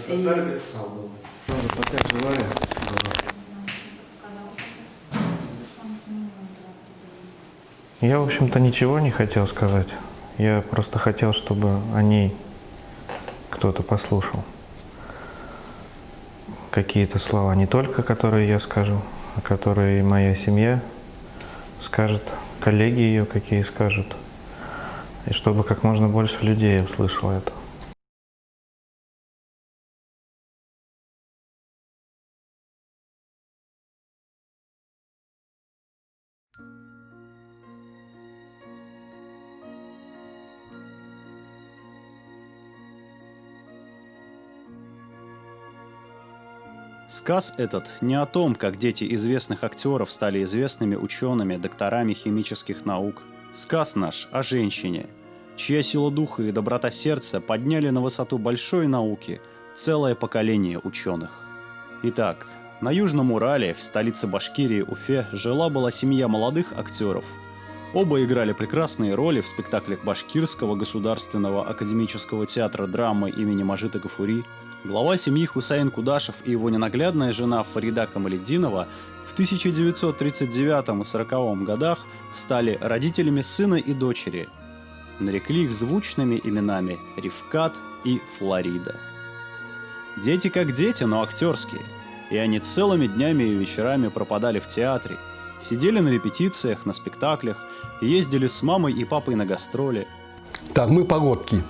Пока живая. Я, в общем-то, ничего не хотел сказать. Я просто хотел, чтобы о ней кто-то послушал. Какие-то слова, не только которые я скажу, а которые и моя семья скажет, коллеги ее какие скажут. И чтобы как можно больше людей услышало это. Сказ этот не о том, как дети известных актеров стали известными учеными, докторами химических наук. Сказ наш о женщине, чья сила духа и доброта сердца подняли на высоту большой науки целое поколение ученых. Итак, на Южном Урале, в столице Башкирии Уфе, жила-была семья молодых актеров. Оба играли прекрасные роли в спектаклях Башкирского государственного академического театра драмы имени Мажита Гафури. Глава семьи Хусаин Кудашев и его ненаглядная жена Фарида Камалетдинова в 1939 и 1940 годах стали родителями сына и дочери. Нарекли их звучными именами Ривкат и Флорида. Дети как дети, но актерские. И они целыми днями и вечерами пропадали в театре, сидели на репетициях, на спектаклях, ездили с мамой и папой на гастроли. Так, мы погодки.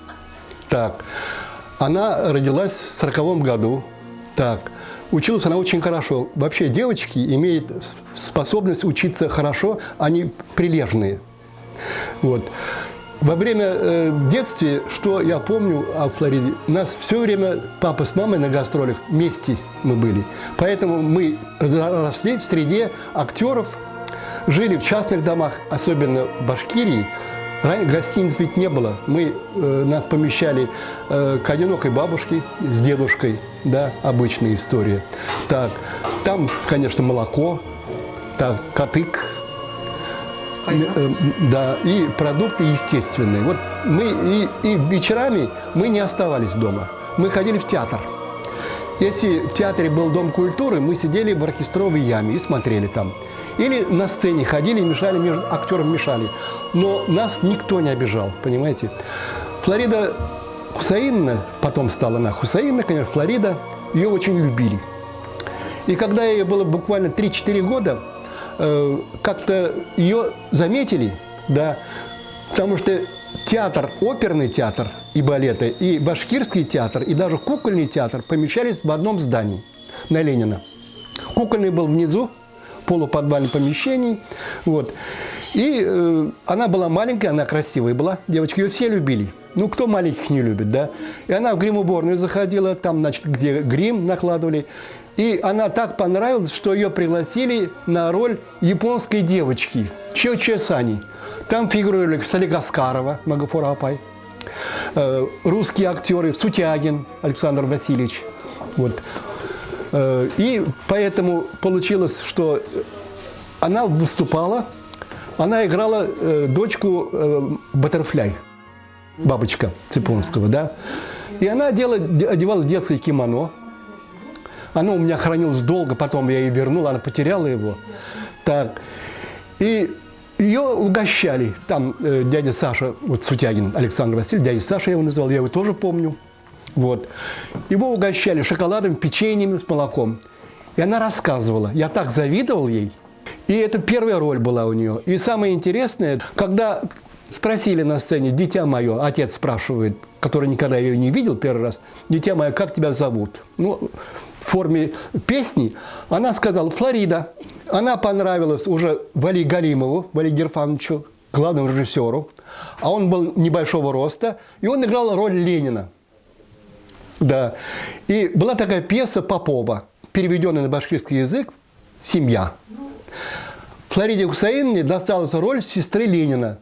Так, она родилась в 1940 году. Так, училась она очень хорошо. Вообще девочки имеют способность учиться хорошо, они прилежные. Вот. Во время детства, что я помню о Флориде, у нас все время папа с мамой на гастролях вместе мы были. Поэтому мы росли в среде актеров, жили в частных домах, особенно в Башкирии. Ранее гостиниц ведь не было. Нас помещали к одинокой бабушке с дедушкой, да, обычная история. Так, там, конечно, молоко, так, катык. Да, и продукты естественные. Вот мы и вечерами мы не оставались дома. Мы ходили в театр. Если в театре был Дом культуры, мы сидели в оркестровой яме и смотрели там. Или на сцене ходили, мешали, между актерам мешали. Но нас никто не обижал, понимаете. Флорида Хусаиновна, потом стала она Хусаиновна, конечно, Флорида, ее очень любили. И когда ей было буквально 3-4 года, как-то ее заметили, да, потому что театр, оперный театр и балеты, и башкирский театр, и даже кукольный театр помещались в одном здании на Ленина. Кукольный был внизу, полуподвальном помещении, вот. И она была маленькая, она красивая была, девочки, ее все любили. Ну, кто маленьких не любит, да? И она в грим-уборную заходила, там, значит, где грим накладывали. И она так понравилась, что ее пригласили на роль японской девочки Чио-Чио Сани. Там фигурировали Салига Аскарова, Магафор Апай, русские актеры Сутягин Александр Васильевич. Вот. И поэтому получилось, что она выступала, она играла дочку Баттерфляй, бабочка Цыпонского, да. И она одевала детское кимоно. Оно у меня хранилось долго, потом я ее вернул, она потеряла его. Так. И ее угощали. Там дядя Саша, вот Сутягин Александр Васильевич, дядя Саша я его называл, я его тоже помню. Вот. Его угощали шоколадом, печеньем, с молоком. И она рассказывала. Я так завидовал ей. И это первая роль была у нее. И самое интересное, когда спросили на сцене, дитя мое, отец спрашивает, который никогда ее не видел первый раз, дитя мое, как тебя зовут? Ну, в форме песни она сказала Флорида. Она понравилась уже Вали Галимову, Вали Герфановичу, главному режиссеру. А он был небольшого роста, и он играл роль Ленина. Да. И была такая пьеса Попова, переведенная на башкирский язык «Семья». Флориде Хусаиновне досталась роль сестры Ленина.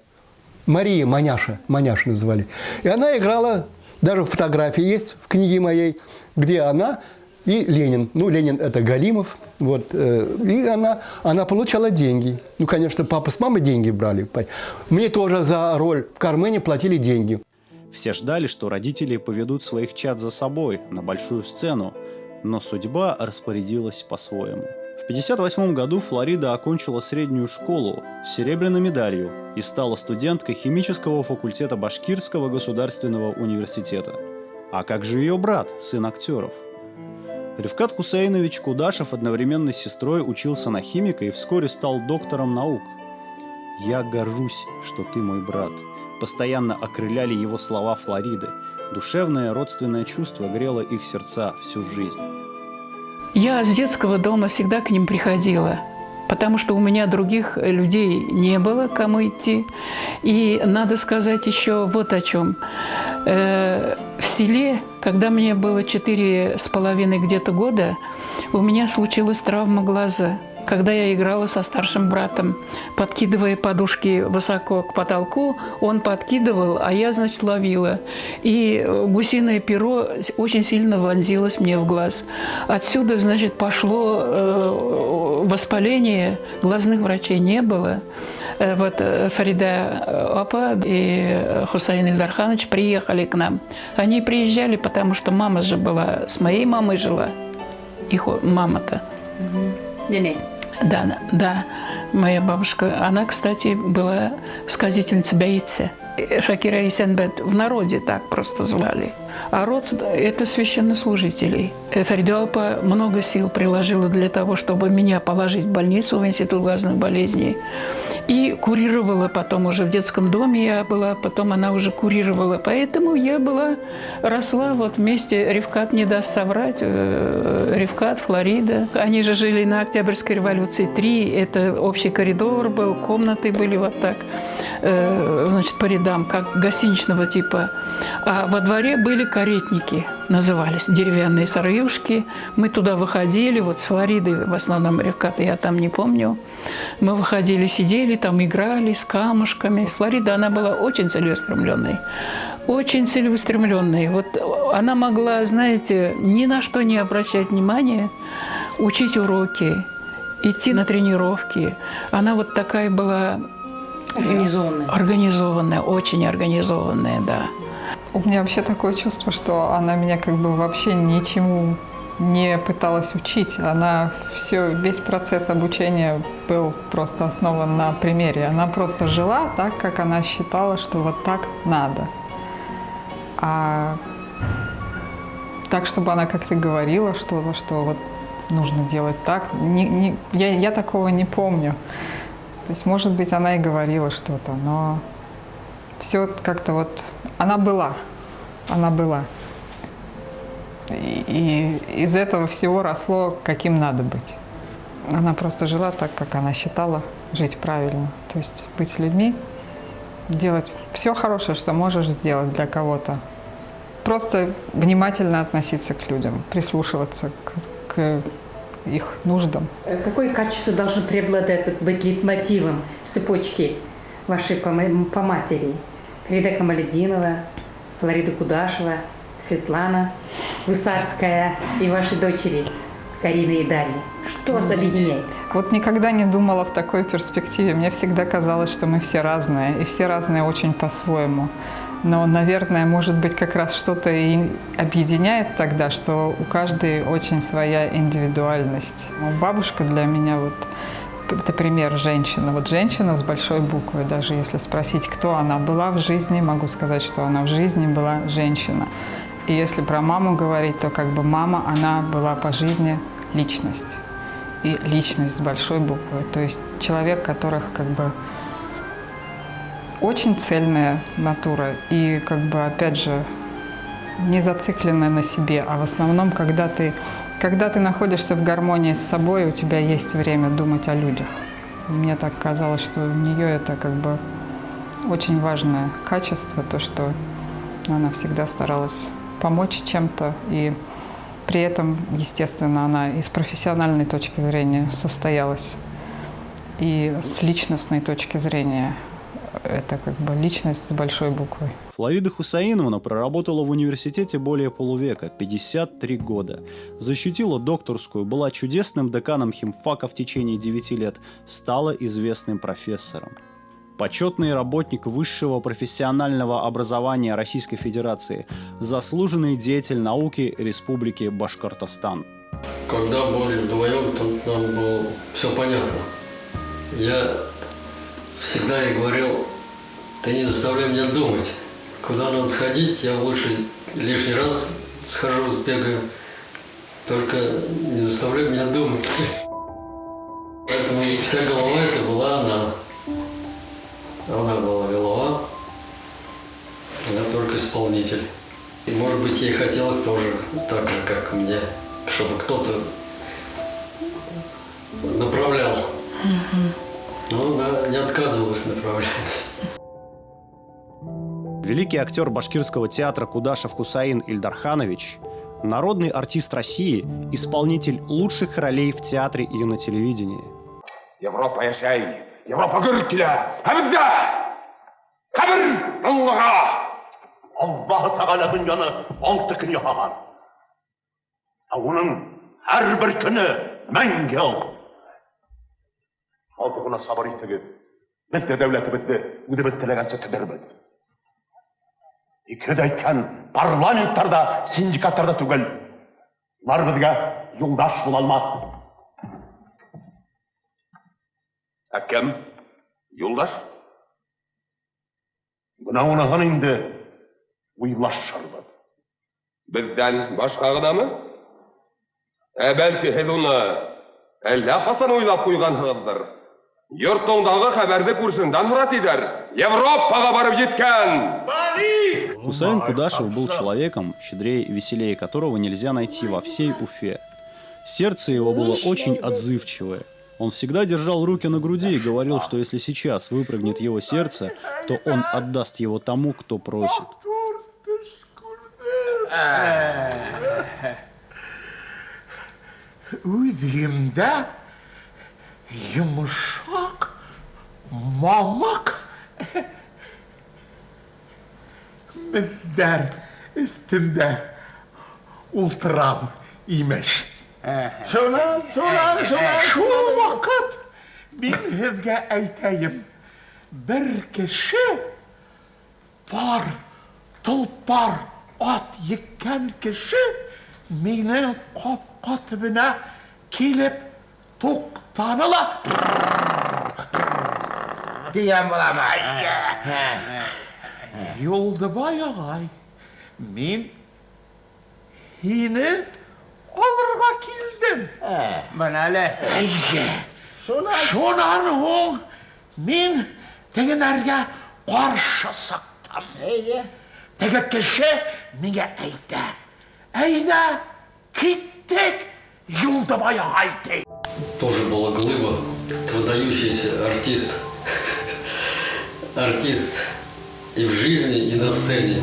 Мария Маняша, Маняша называли. И она играла, даже фотографии есть в книге моей, где она и Ленин. Ну, Ленин – это Галимов. Вот. И она получала деньги. Ну, конечно, папа с мамой деньги брали. Мне тоже за роль в «Кармене» платили деньги. Все ждали, что родители поведут своих чад за собой на большую сцену, но судьба распорядилась по-своему. В 1958 году Флорида окончила среднюю школу с серебряной медалью и стала студенткой химического факультета Башкирского государственного университета. А как же ее брат, сын актеров? Рифкат Хусейнович Кудашев одновременно с сестрой учился на химика и вскоре стал доктором наук. «Я горжусь, что ты мой брат», постоянно окрыляли его слова Флориды. Душевное родственное чувство грело их сердца всю жизнь. Я с детского дома всегда к ним приходила, потому что у меня других людей не было, кому идти. И надо сказать еще вот о чем. В селе, когда мне было 4,5 где-то года, у меня случилась травма глаза, когда я играла со старшим братом, подкидывая подушки высоко к потолку, он подкидывал, а я, значит, ловила. И гусиное перо очень сильно вонзилось мне в глаз. Отсюда, значит, пошло воспаление, глазных врачей не было. Вот Фарида Апа и Хусейн Ильдарханович приехали к нам. Они приезжали, потому что мама же была, с моей мамой жила, их мама-то. Да, моя бабушка, она, кстати, была сказительницей Бейце. Шакира Исенбет в народе так просто звали. А род – это священнослужителей. Фарида Апа много сил приложила для того, чтобы меня положить в больницу, в институт глазных болезней. И курировала потом уже в детском доме я была, потом она уже курировала. Поэтому я росла вот вместе, Рифкат не даст соврать, Рифкат, Флорида. Они же жили на Октябрьской революции 3, это общий коридор был, комнаты были вот так, значит, по рядам, как гостиничного типа. А во дворе были каретники, назывались, деревянные сараюшки. Мы туда выходили, вот с Флоридой, в основном Рифката я там не помню. Мы выходили, сидели, там играли с камушками. Флорида, она была очень целеустремленной. Очень целеустремленной. Вот она могла, знаете, ни на что не обращать внимания, учить уроки, идти на тренировки. Она вот такая была... Организованная. Организованная, очень организованная, да. У меня вообще такое чувство, что она меня как бы вообще ничему не пыталась учить. Она весь процесс обучения был просто основан на примере. Она просто жила так, как она считала, что вот так надо. А так, чтобы она как-то говорила что-то, что вот нужно делать так, я такого не помню. То есть, может быть, она и говорила что-то, но все как-то вот... Она была. И из этого всего росло, каким надо быть. Она просто жила так, как она считала жить правильно. То есть быть с людьми, делать все хорошее, что можешь сделать для кого-то. Просто внимательно относиться к людям, прислушиваться к их нуждам. Какое качество должно преобладать, вот, быть лейтмотивом цепочки вашей по матери? Фарида Камалетдинова, Флорида Кудашева, Светлана Гусарская и ваши дочери Карина и Дарья. Что вас объединяет? Вот никогда не думала в такой перспективе. Мне всегда казалось, что мы все разные, и все разные очень по-своему. Но, наверное, может быть, как раз что-то и объединяет тогда, что у каждой очень своя индивидуальность. Бабушка для меня вот это пример женщины. Вот женщина с большой буквы. Даже если спросить, кто она была в жизни, могу сказать, что она в жизни была женщина. И если про маму говорить, то как бы мама, она была по жизни личность. И личность с большой буквы. То есть человек, которых как бы очень цельная натура и, как бы, опять же, не зацикленная на себе, а в основном, когда ты находишься в гармонии с собой, у тебя есть время думать о людях. Мне так казалось, что у нее это, как бы, очень важное качество, то, что она всегда старалась помочь чем-то, и при этом, естественно, она и с профессиональной точки зрения состоялась, и с личностной точки зрения. Это как бы личность с большой буквы. Флорида Хусаиновна проработала в университете более полувека, 53 года. Защитила докторскую, была чудесным деканом химфака в течение 9 лет, стала известным профессором. почетный работник высшего профессионального образования Российской Федерации, заслуженный деятель науки Республики Башкортостан. Когда были вдвоем, то нам было все понятно. Я всегда ей говорил: ты не заставляй меня думать, куда надо сходить, я лучше лишний раз схожу, бегаю, только не заставляй меня думать. Поэтому вся голова это была она. Она была голова, я только исполнитель. И, может быть, ей хотелось тоже так же, как мне, чтобы кто-то направлял. Но она не отказывалась направлять. Великий актер башкирского театра Кудашев Хусаин Ильдарханович, народный артист России, исполнитель лучших ролей в театре и на телевидении. Европа яшай, Европа гürkile, әбізді! Қабір Аллаға! Аллах Тағала дүнияны 6 күн яһаған. Оның әрбір күні мәңгі ал. Халқына сабыр итегіз. Біз де дәулетімізді үдіміз тілегенсе түдірміз. Икеді айтқан парламенттарда, синдикаттарда түгел. Олар бізге жолдаш бола алмады. Кім? Жолдаш? Бұна онаған енді ойлаш шарбады. Бізден башқа ғынамы? Бәлкі хез оны әлі қасан ойлап қойғанығызdır. Йұртыңдағы қабәрді көрсіңден мұрат едер. Европаға барып жеткен! Хусаин Кудашев был человеком, щедрее и веселее которого нельзя найти во всей Уфе. Сердце его было очень отзывчивое. Он всегда держал руки на груди и говорил, что если сейчас выпрыгнет его сердце, то он отдаст его тому, кто просит. Üzümdə yumuşaq mamak müzdər üstündə ultram imiş. Şuna. Şu vakit ben sizge aytayım. Bir kişi var, tulpar at yıkan kişi menin kapkatımına kelip toqtanıla diyen bulamay. Yoldabay ağay, men yine alırga kildim. Bana şonan hoğ men tegenerge karşı sıktım. Tege kişi mene ayta. Ayda kittik Yoldabay ağay. Тоже была глыба, выдающийся артист. Артист и в жизни, и на сцене.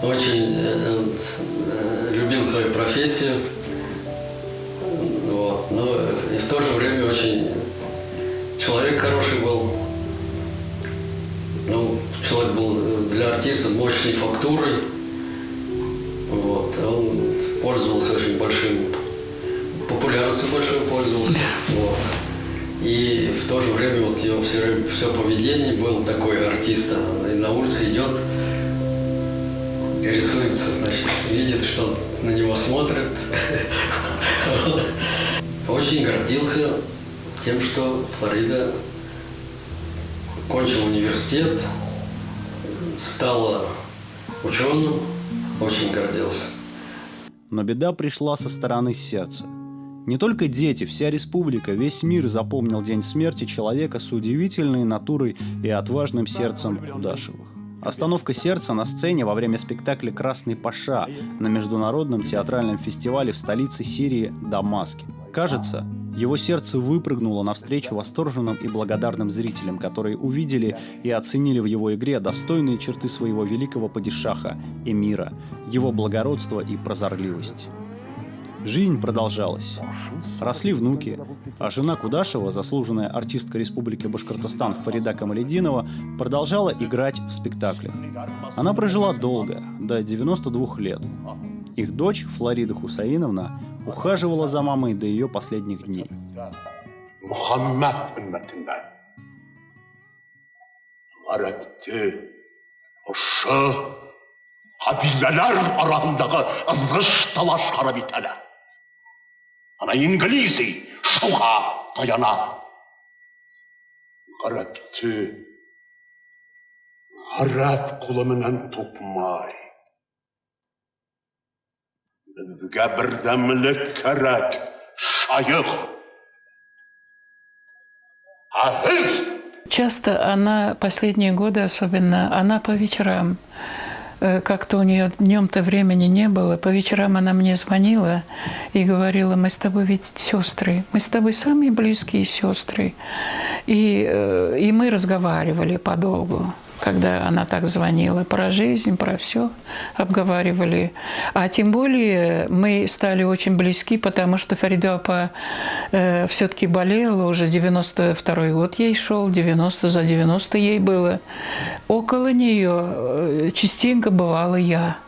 Очень любил свою профессию. Вот. Но и в то же время очень человек хороший был. Ну, человек был для артиста мощной фактурой. Вот. Он пользовался очень большим популярностью, большой пользовался. Вот. И в то же время вот его все поведение было такое артиста. И на улице идет и рисуется, значит, видит, что на него смотрят. Очень гордился тем, что Флорида кончил университет, стала ученым, очень гордился. Но беда пришла со стороны сердца. Не только дети, вся республика, весь мир запомнил день смерти человека с удивительной натурой и отважным сердцем Кудашевых. Остановка сердца на сцене во время спектакля «Красный Паша» на международном театральном фестивале в столице Сирии Дамаске. Кажется, его сердце выпрыгнуло навстречу восторженным и благодарным зрителям, которые увидели и оценили в его игре достойные черты своего великого падишаха, эмира, его благородство и прозорливость. Жизнь продолжалась. Росли внуки, а жена Кудашева, заслуженная артистка Республики Башкортостан Фарида Камалетдинова, продолжала играть в спектаклях. Она прожила долго, до 92 лет. Их дочь, Флорида Хусаиновна, ухаживала за мамой до ее последних дней. Muhammed ümmetinden Öğretti. Şu kabileler arasındaki ızgış dalaşları bitele. Ana İngiliz'i şuha dayana. Öğretti. Arap kuluminen tutmay. Bizge birdemlik kerek, şayık. Aziz! Часто она, последние годы особенно, она по вечерам, как-то у нее днем-то времени не было, по вечерам она мне звонила и говорила: мы с тобой ведь сестры, мы с тобой самые близкие сестры. И мы разговаривали подолгу, когда она так звонила, про жизнь, про все обговаривали. А тем более мы стали очень близки, потому что Фарида апа все-таки болела, уже 92-й год ей шел, 90 за 90 ей было. Около нее частенько бывала я.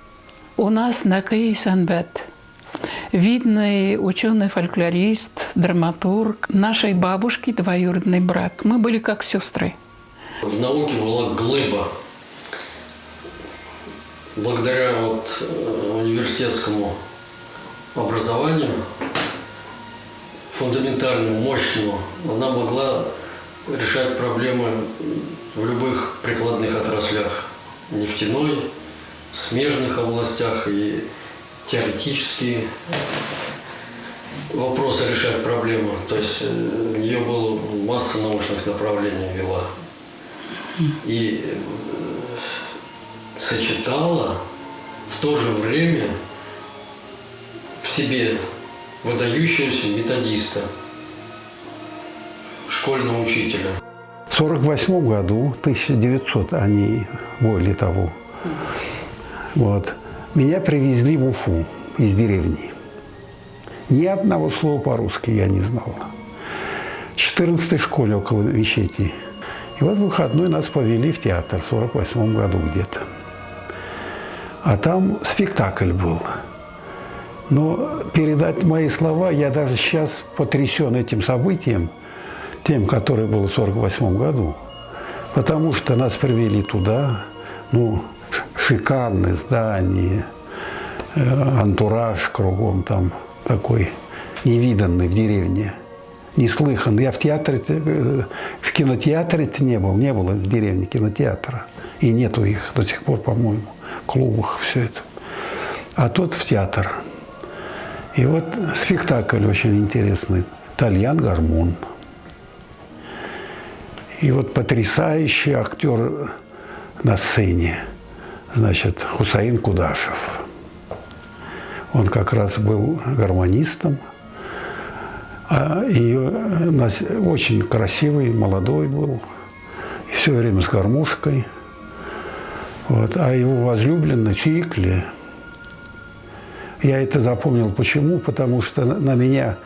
У нас на Кейсанбет видный ученый-фольклорист, драматург, нашей бабушки двоюродный брат. Мы были как сестры. В науке была глыба. Благодаря университетскому образованию, фундаментальному, мощному, она могла решать проблемы в любых прикладных отраслях. Нефтяной, смежных областях и теоретические вопросы решать проблемы. То есть у нее была масса научных направлений вела. И сочетала в то же время в себе выдающегося методиста, школьного учителя. В 1948 году, 1900, они более того, вот, меня привезли в Уфу из деревни. Ни одного слова по-русски я не знал. В 14-й школе около мечети. И вот в выходной нас повели в театр в 1948 году где-то. А там спектакль был. Но передать мои слова, я даже сейчас потрясен этим событием, тем, которое было в 1948 году. Потому что нас привели туда, ну, шикарное здание, антураж кругом там такой невиданный в деревне. Неслыханный. Я в театре, в кинотеатре-то не было в деревне кинотеатра. И нету их до сих пор, по-моему, в клубах, все это. А тут в театр. И вот спектакль очень интересный. Тальян Гармон. И вот потрясающий актер на сцене, значит, Хусаин Кудашев. Он как раз был гармонистом. И очень красивый, молодой был, и все время с гармошкой. Вот. А его возлюбленный Тикли, я это запомнил почему? Потому что на меня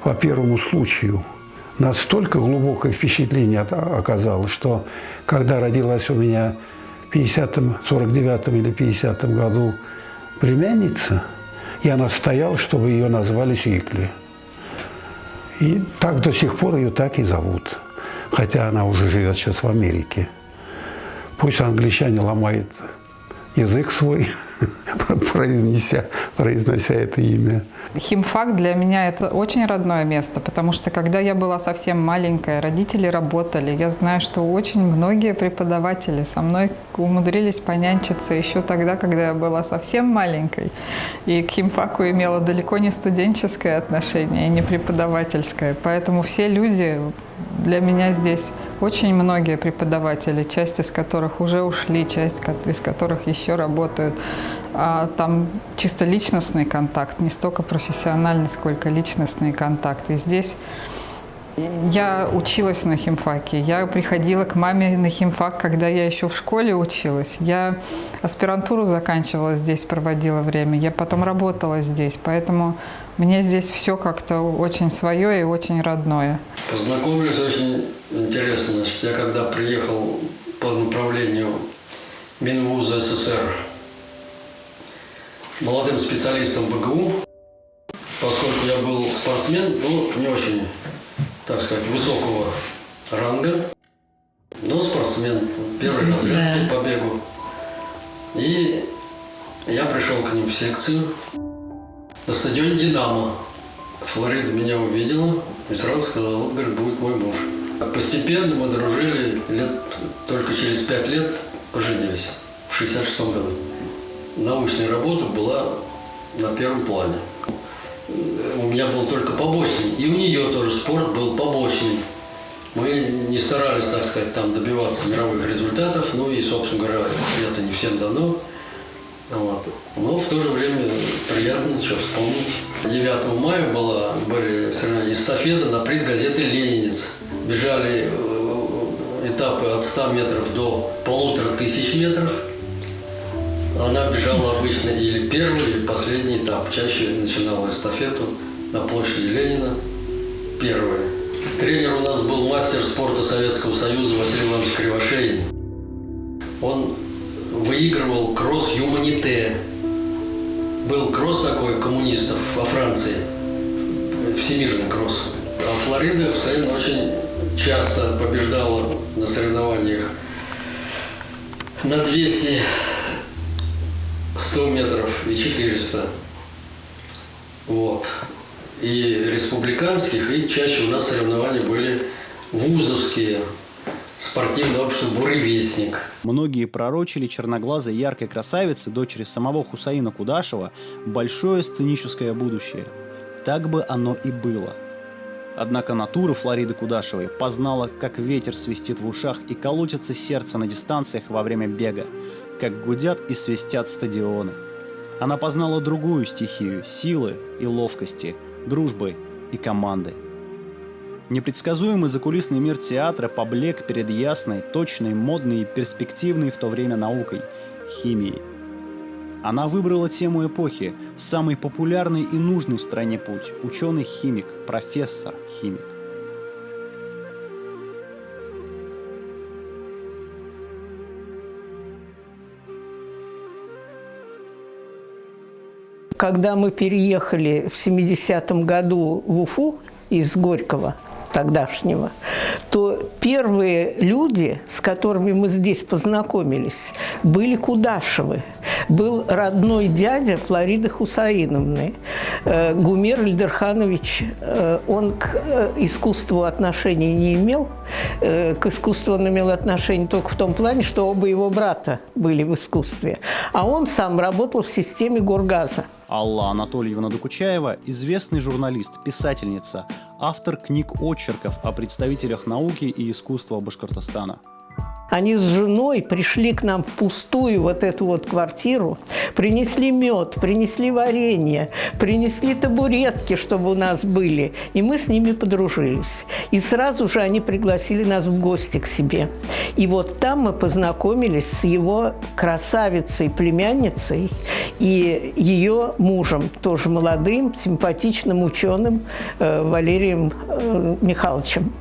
по первому случаю настолько глубокое впечатление оказалось, что когда родилась у меня в 50-м, 49-м или 50-м году племянница, я настоял, чтобы ее назвали Тикли. И так до сих пор ее так и зовут. Хотя она уже живет сейчас в Америке. Пусть англичане ломают язык свой, произнося это имя. Химфак для меня это очень родное место, потому что когда я была совсем маленькая, родители работали. Я знаю, что очень многие преподаватели со мной умудрились понянчиться еще тогда, когда я была совсем маленькой. И к химфаку имела далеко не студенческое отношение, не преподавательское. Поэтому все люди для меня здесь, очень многие преподаватели, часть из которых уже ушли, часть из которых еще работают. А там чисто личностный контакт, не столько профессиональный, сколько личностный контакт. И здесь я училась на химфаке, я приходила к маме на химфак, когда я еще в школе училась. Я аспирантуру заканчивала здесь, проводила время, я потом работала здесь, поэтому мне здесь все как-то очень свое и очень родное. Познакомились очень интересно. Значит, я когда приехал по направлению Минвуза СССР молодым специалистом БГУ, поскольку я был спортсмен, ну, не очень, так сказать, высокого ранга. Ну, спортсмен, первый разряд по бегу. И я пришел к ним в секцию. На стадионе «Динамо». Флорида меня увидела и сразу сказала: вот, говорит, будет мой муж. Постепенно мы дружили, только через 5 лет поженились, в 66 году. Научная работа была на первом плане. У меня был только побочный, и у нее тоже спорт был побочный. Мы не старались, так сказать, там добиваться мировых результатов, ну и, собственно говоря, это не всем дано. Вот. Но в то же время приятно что вспомнить. 9 мая были эстафеты на приз газеты «Ленинец». Бежали этапы от 100 метров до 1500 метров. Она бежала обычно или первый, или последний этап. Чаще начинала эстафету на площади Ленина. Первый. Тренер у нас был мастер спорта Советского Союза Василий Иванович Кривошеин. Он выигрывал кросс «Юманите». Был кросс такой коммунистов во Франции, всемирный кросс. А Флорида Хусаин очень часто побеждала на соревнованиях на 200, 100 метров и 400. Вот. И республиканских, и чаще у нас соревнования были вузовские. Спортивное общество «Буревестник». Многие пророчили черноглазой яркой красавице, дочери самого Хусаина Кудашева, большое сценическое будущее. Так бы оно и было. Однако натура Флориды Кудашевой познала, как ветер свистит в ушах и колотится сердце на дистанциях во время бега, как гудят и свистят стадионы. Она познала другую стихию – силы и ловкости, дружбы и команды. Непредсказуемый закулисный мир театра поблек перед ясной, точной, модной и перспективной в то время наукой – химией. Она выбрала тему эпохи, самый популярный и нужный в стране путь – ученый-химик, профессор-химик. Когда мы переехали в 70-м году в Уфу из Горького, тогдашнего, то первые люди, с которыми мы здесь познакомились, были Кудашевы. Был родной дядя Флориды Хусаиновны, Гумер Ильдерханович. Он к искусству отношения не имел. К искусству он имел отношение только в том плане, что оба его брата были в искусстве. А он сам работал в системе Горгаза. Алла Анатольевна Докучаева – известный журналист, писательница, автор книг-очерков о представителях науки и искусства Башкортостана. Они с женой пришли к нам в пустую вот эту вот квартиру, принесли мед, принесли варенье, принесли табуретки, чтобы у нас были, и мы с ними подружились. И сразу же они пригласили нас в гости к себе. И вот там мы познакомились с его красавицей, племянницей и ее мужем, тоже молодым, симпатичным ученым Валерием Михайловичем.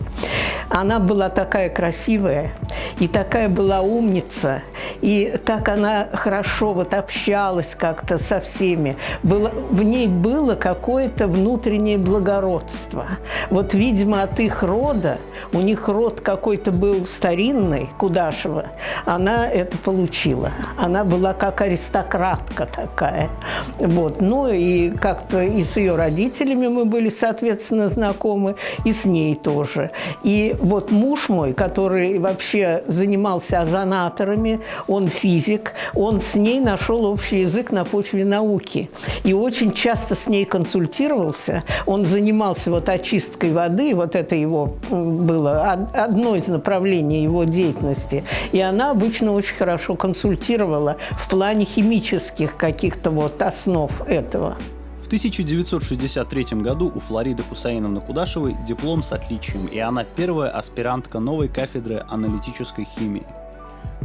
Она была такая красивая, и такая была умница, и так она хорошо вот общалась как-то со всеми. В ней было какое-то внутреннее благородство. Вот, видимо, от их рода, у них род какой-то был старинный, Кудашева, она это получила. Она была как аристократка такая. Вот. Ну и как-то и с ее родителями мы были, соответственно, знакомы, и с ней тоже. И вот муж мой, который вообще занимался озонаторами, он физик, он с ней нашел общий язык на почве науки. И очень часто с ней консультировался. Он занимался вот очисткой воды, вот это его было одно из направлений его деятельности. И она обычно очень хорошо консультировала в плане химических каких-то вот основ этого. В 1963 году у Флориды Хусаиновны Кудашевой диплом с отличием, и она первая аспирантка новой кафедры аналитической химии.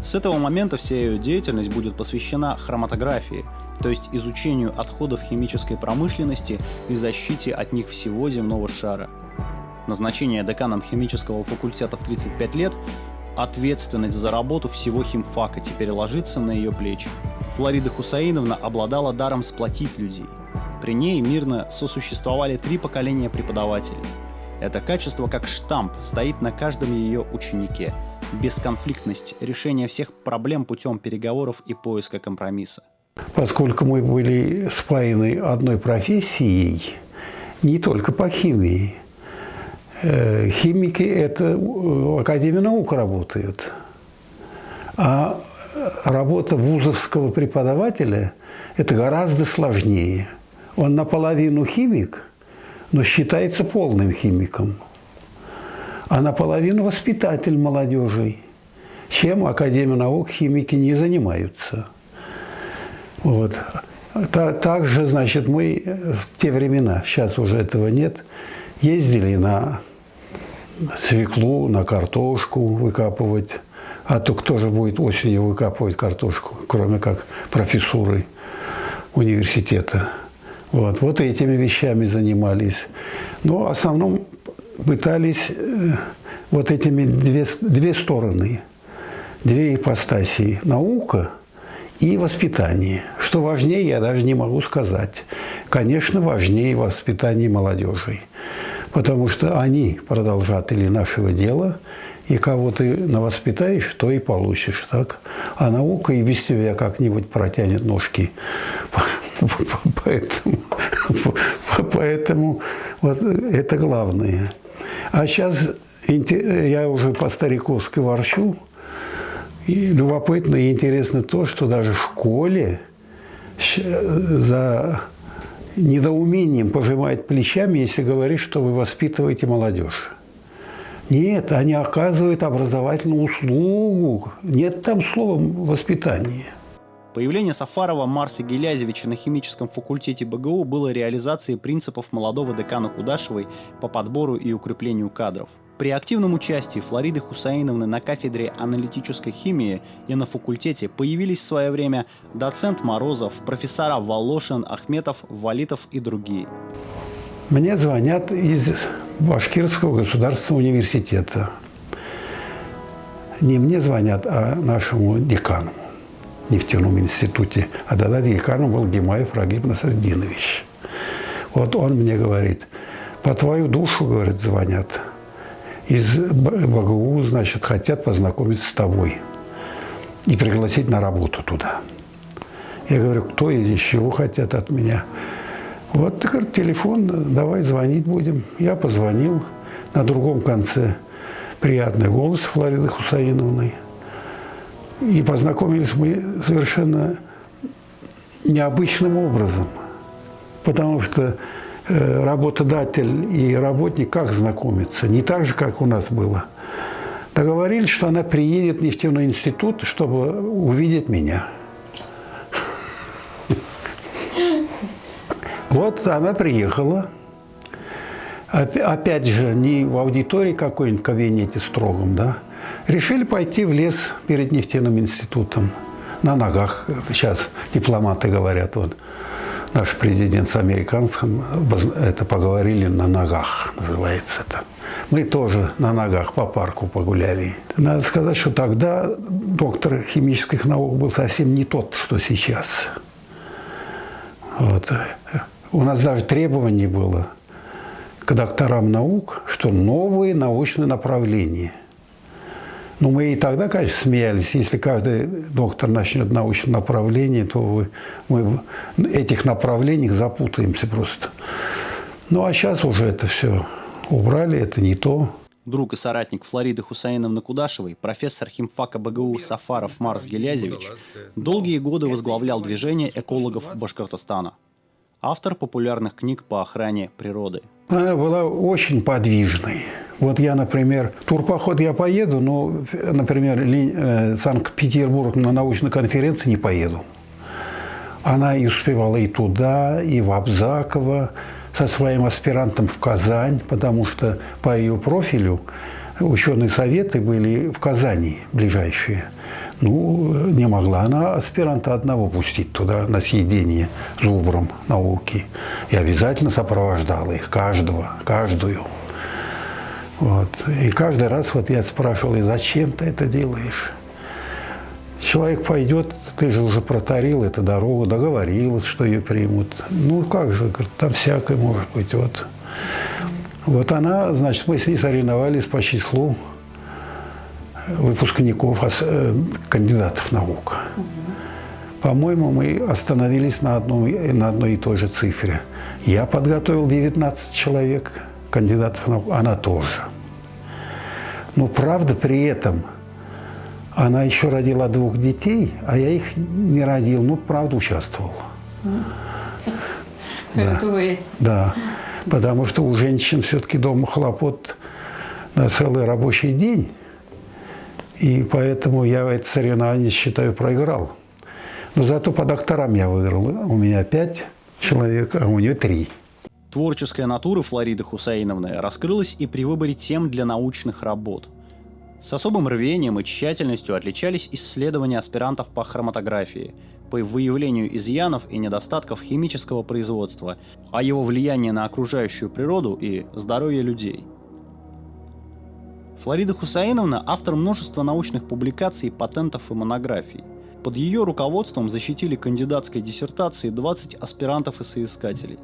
С этого момента вся ее деятельность будет посвящена хроматографии, то есть изучению отходов химической промышленности и защите от них всего земного шара. Назначение деканом химического факультета в 35 лет, ответственность за работу всего химфака теперь ложится на ее плечи. Флорида Хусаиновна обладала даром сплотить людей. При ней мирно сосуществовали 3 поколения преподавателей. Это качество, как штамп, стоит на каждом ее ученике. Бесконфликтность, решение всех проблем путем переговоров и поиска компромисса. Поскольку мы были спаяны одной профессией, не только по химии. Химики – это в Академии наук работают. А работа вузовского преподавателя – это гораздо сложнее. Он наполовину химик, но считается полным химиком. А наполовину воспитатель молодежи, чем Академия наук химики не занимаются. Вот. Также, значит, мы в те времена, сейчас уже этого нет, ездили на свеклу, на картошку выкапывать. А то кто же будет осенью выкапывать картошку, кроме как профессуры университета. Вот этими вещами занимались. Но в основном пытались вот этими две стороны, две ипостаси – наука и воспитание. Что важнее, я даже не могу сказать. Конечно, важнее воспитание молодежи, потому что они продолжатели нашего дела, и кого ты навоспитаешь, то и получишь. Так? А наука и без тебя как-нибудь протянет ножки. Поэтому вот это главное. А сейчас я уже по-стариковски ворчу. И любопытно и интересно то, что даже в школе за недоумением пожимают плечами, если говоришь, что вы воспитываете молодежь. Нет, они оказывают образовательную услугу. Нет там слова «воспитание». Появление Сафарова Марса Гилязевича на химическом факультете БГУ было реализацией принципов молодого декана Кудашевой по подбору и укреплению кадров. При активном участии Флориды Хусаиновны на кафедре аналитической химии и на факультете появились в свое время доцент Морозов, профессора Волошин, Ахметов, Валитов и другие. Мне звонят из Башкирского государственного университета. Не мне звонят, а нашему декану в нефтяном институте. А тогда деканом был Гимаев Рагиб Насреддинович. Вот он мне говорит: по твою душу, говорит, звонят. Из БГУ, значит, хотят познакомиться с тобой и пригласить на работу туда. Я говорю: кто и из чего хотят от меня? Вот, говорит, телефон, давай звонить будем. Я позвонил. На другом конце приятный голос Флориды Хусаиновны. И познакомились мы совершенно необычным образом. Потому что работодатель и работник как знакомятся? Не так же, как у нас было. Договорились, что она приедет в нефтяной институт, чтобы увидеть меня. Вот она приехала. Опять же, не в аудитории какой-нибудь, в кабинете строгом, да. Решили пойти в лес перед нефтяным институтом. На ногах. Сейчас дипломаты говорят, вот. Наш президент с американцем это поговорили на ногах, называется это. Мы тоже на ногах по парку погуляли. Надо сказать, что тогда доктор химических наук был совсем не тот, что сейчас. Вот. У нас даже требование было к докторам наук, что новые научные направления. Ну, мы и тогда, конечно, смеялись. Если каждый доктор начнет научное направление, то мы в этих направлениях запутаемся просто. Ну, а сейчас уже это все убрали, это не то. Друг и соратник Флориды Хусаиновны Кудашевой, профессор химфака БГУ Сафаров Марс Гилязевич, долгие годы возглавлял движение экологов Башкортостана. Автор популярных книг по охране природы. Она была очень подвижной. Вот я, например, турпоход я поеду, но, например, Санкт-Петербург на научной конференции не поеду. Она и успевала и туда, и в Абзаково, со своим аспирантом в Казань, потому что по ее профилю ученые советы были в Казани ближайшие. Ну, не могла она аспиранта одного пустить туда на съедение зубром науки. И обязательно сопровождала их, каждую. Вот. И каждый раз вот я спрашивал: и зачем ты это делаешь? Человек пойдет, ты же уже протарил эту дорогу, договорилась, что ее примут. Ну, как же, говорит, там всякое может быть. Вот. Вот она, значит, мы с ней соревновались по числу выпускников, кандидатов наук. По-моему, мы остановились на одной и той же цифре. Я подготовил 19 человек, кандидатов наук, она тоже. Но правда, при этом она еще родила 2 детей, а я их не родил, но правда участвовал. Да. Да, потому что у женщин все-таки дома хлопот на целый рабочий день. И поэтому я это соревнование, считаю, проиграл. Но зато по докторам я выиграл. У меня 5 человек, а у нее 3. Творческая натура Флориды Хусаиновны раскрылась и при выборе тем для научных работ. С особым рвением и тщательностью отличались исследования аспирантов по хроматографии, по выявлению изъянов и недостатков химического производства, о его влиянии на окружающую природу и здоровье людей. Флорида Хусаиновна – автор множества научных публикаций, патентов и монографий. Под ее руководством защитили кандидатской диссертации 20 аспирантов и соискателей.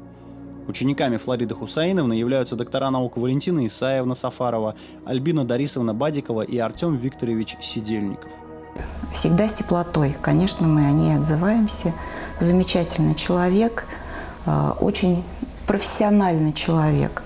Учениками Флориды Хусаиновны являются доктора наук Валентина Исаевна Сафарова, Альбина Дарисовна Бадикова и Артем Викторович Сидельников. Всегда с теплотой. Конечно, мы о ней отзываемся. Замечательный человек, очень профессиональный человек.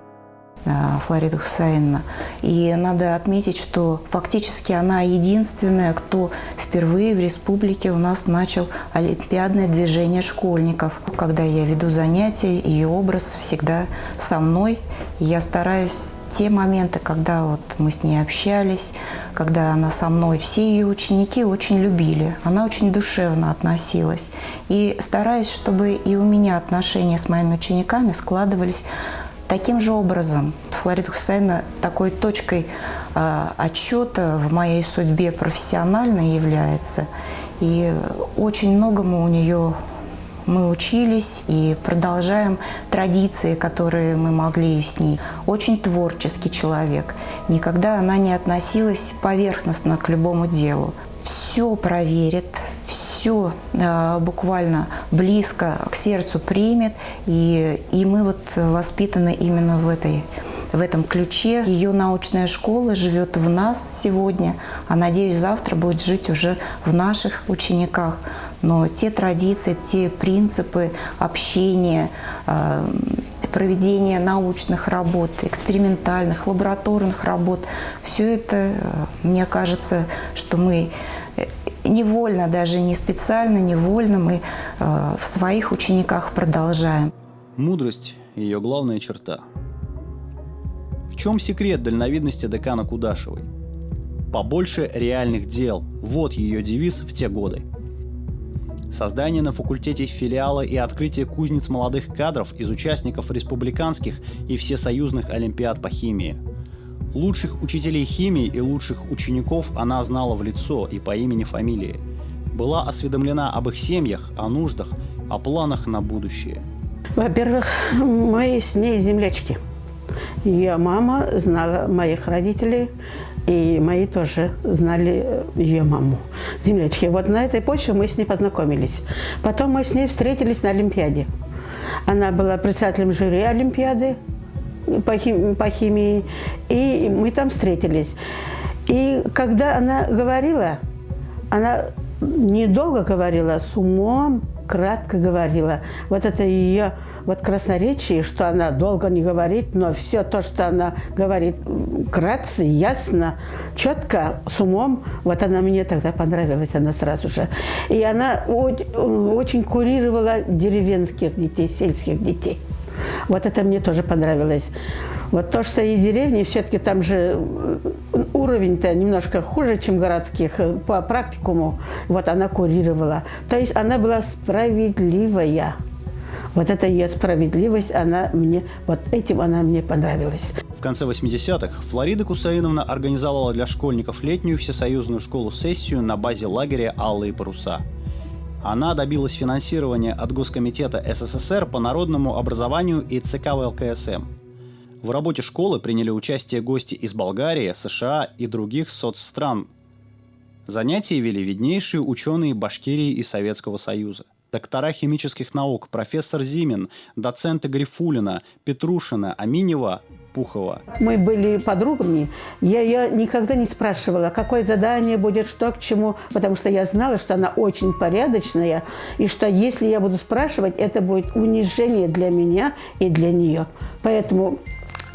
Флорида Хусаиновна. И надо отметить, что фактически она единственная, кто впервые в республике у нас начал олимпиадное движение школьников. Когда я веду занятия, ее образ всегда со мной. И я стараюсь те моменты, когда вот мы с ней общались, когда она со мной, все ее ученики очень любили. Она очень душевно относилась. И стараюсь, чтобы и у меня отношения с моими учениками складывались таким же образом. Флорида Хусаиновна такой точкой отчета в моей судьбе профессионально является. И очень многому у нее мы учились и продолжаем традиции, которые мы могли с ней. Очень творческий человек. Никогда она не относилась поверхностно к любому делу. Все проверит, все буквально близко к сердцу примет, и мы вот воспитаны именно в этом ключе. Ее научная школа живет в нас сегодня, а, надеюсь, завтра будет жить уже в наших учениках. Но те традиции, те принципы общения, проведения научных работ, экспериментальных, лабораторных работ, все это, мне кажется, что мы невольно, даже не специально, невольно мы в своих учениках продолжаем. Мудрость – ее главная черта. В чем секрет дальновидности декана Кудашевой? Побольше реальных дел – вот ее девиз в те годы. Создание на факультете филиала и открытие кузниц молодых кадров из участников республиканских и всесоюзных олимпиад по химии. Лучших учителей химии и лучших учеников она знала в лицо и по имени-фамилии. Была осведомлена об их семьях, о нуждах, о планах на будущее. Во-первых, мы с ней землячки. Ее мама знала моих родителей, и мои тоже знали ее маму. Землячки. Вот на этой почве мы с ней познакомились. Потом мы с ней встретились на Олимпиаде. Она была председателем жюри Олимпиады по химии, и мы там встретились. И когда она говорила, она недолго говорила, с умом, кратко говорила. Вот это ее вот красноречие, что она долго не говорит, но все то, что она говорит кратко, ясно, четко, с умом, вот она мне тогда понравилась, она сразу же. И она очень курировала деревенских детей, сельских детей. Вот это мне тоже понравилось. Вот то, что и деревни, все-таки там же уровень-то немножко хуже, чем городских по практикуму. Вот она курировала. То есть она была справедливая. Вот эта ее справедливость, этим она мне понравилась. В конце 80-х Флорида Хусаиновна организовала для школьников летнюю всесоюзную школу-сессию на базе лагеря «Алые паруса». Она добилась финансирования от Госкомитета СССР по народному образованию и ЦК ВЛКСМ. В работе школы приняли участие гости из Болгарии, США и других соцстран. Занятия вели виднейшие ученые Башкирии и Советского Союза. Доктора химических наук профессор Зимин, доценты Грифулина, Петрушина, Аминева Пухова. Мы были подругами. Я ее никогда не спрашивала, какое задание будет, что к чему, потому что я знала, что она очень порядочная, и что если я буду спрашивать, это будет унижение для меня и для нее. Поэтому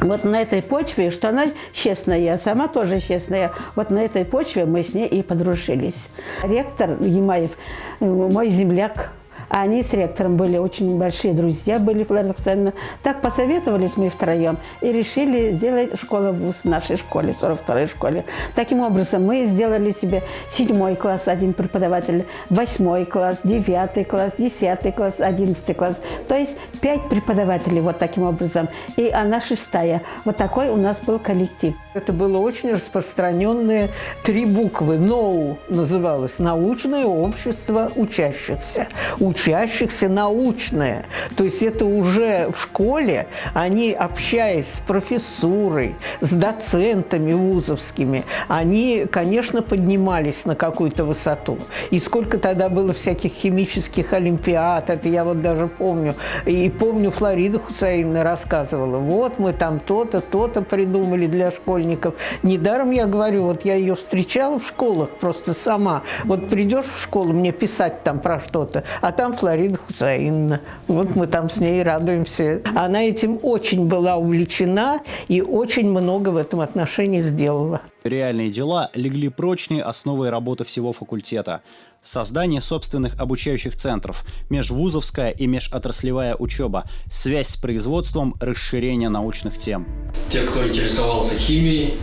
вот на этой почве, что она честная, я сама тоже честная, вот на этой почве мы с ней и подружились. Ректор Ямаев, мой земляк, а они с ректором были очень большие друзья, были Флорида Хусаиновна. Так посоветовались мы втроем и решили сделать школу-вуз в нашей школе, 42-й школе. Таким образом, мы сделали себе 7 класс, один преподаватель, 8 класс, 9 класс, 10 класс, 11 класс. То есть 5 преподавателей вот таким образом. И она 6-я. Вот такой у нас был коллектив. Это было очень распространенные 3 буквы. НОУ называлось «Научное общество учащихся». Учащихся научное. То есть это уже в школе они, общаясь с профессурой, с доцентами вузовскими, они, конечно, поднимались на какую-то высоту. И сколько тогда было всяких химических олимпиад, это я вот даже помню. И помню, Флорида Хусаиновна рассказывала, вот мы там то-то, то-то придумали для школьников. Недаром я говорю, вот я ее встречала в школах просто сама. Вот придешь в школу мне писать там про что-то, а там Флорида Хусаиновна. Вот мы там с ней радуемся. Она этим очень была увлечена и очень много в этом отношении сделала. Реальные дела легли прочной основой работы всего факультета. Создание собственных обучающих центров, межвузовская и межотраслевая учеба, связь с производством, расширение научных тем. Те, кто интересовался химией,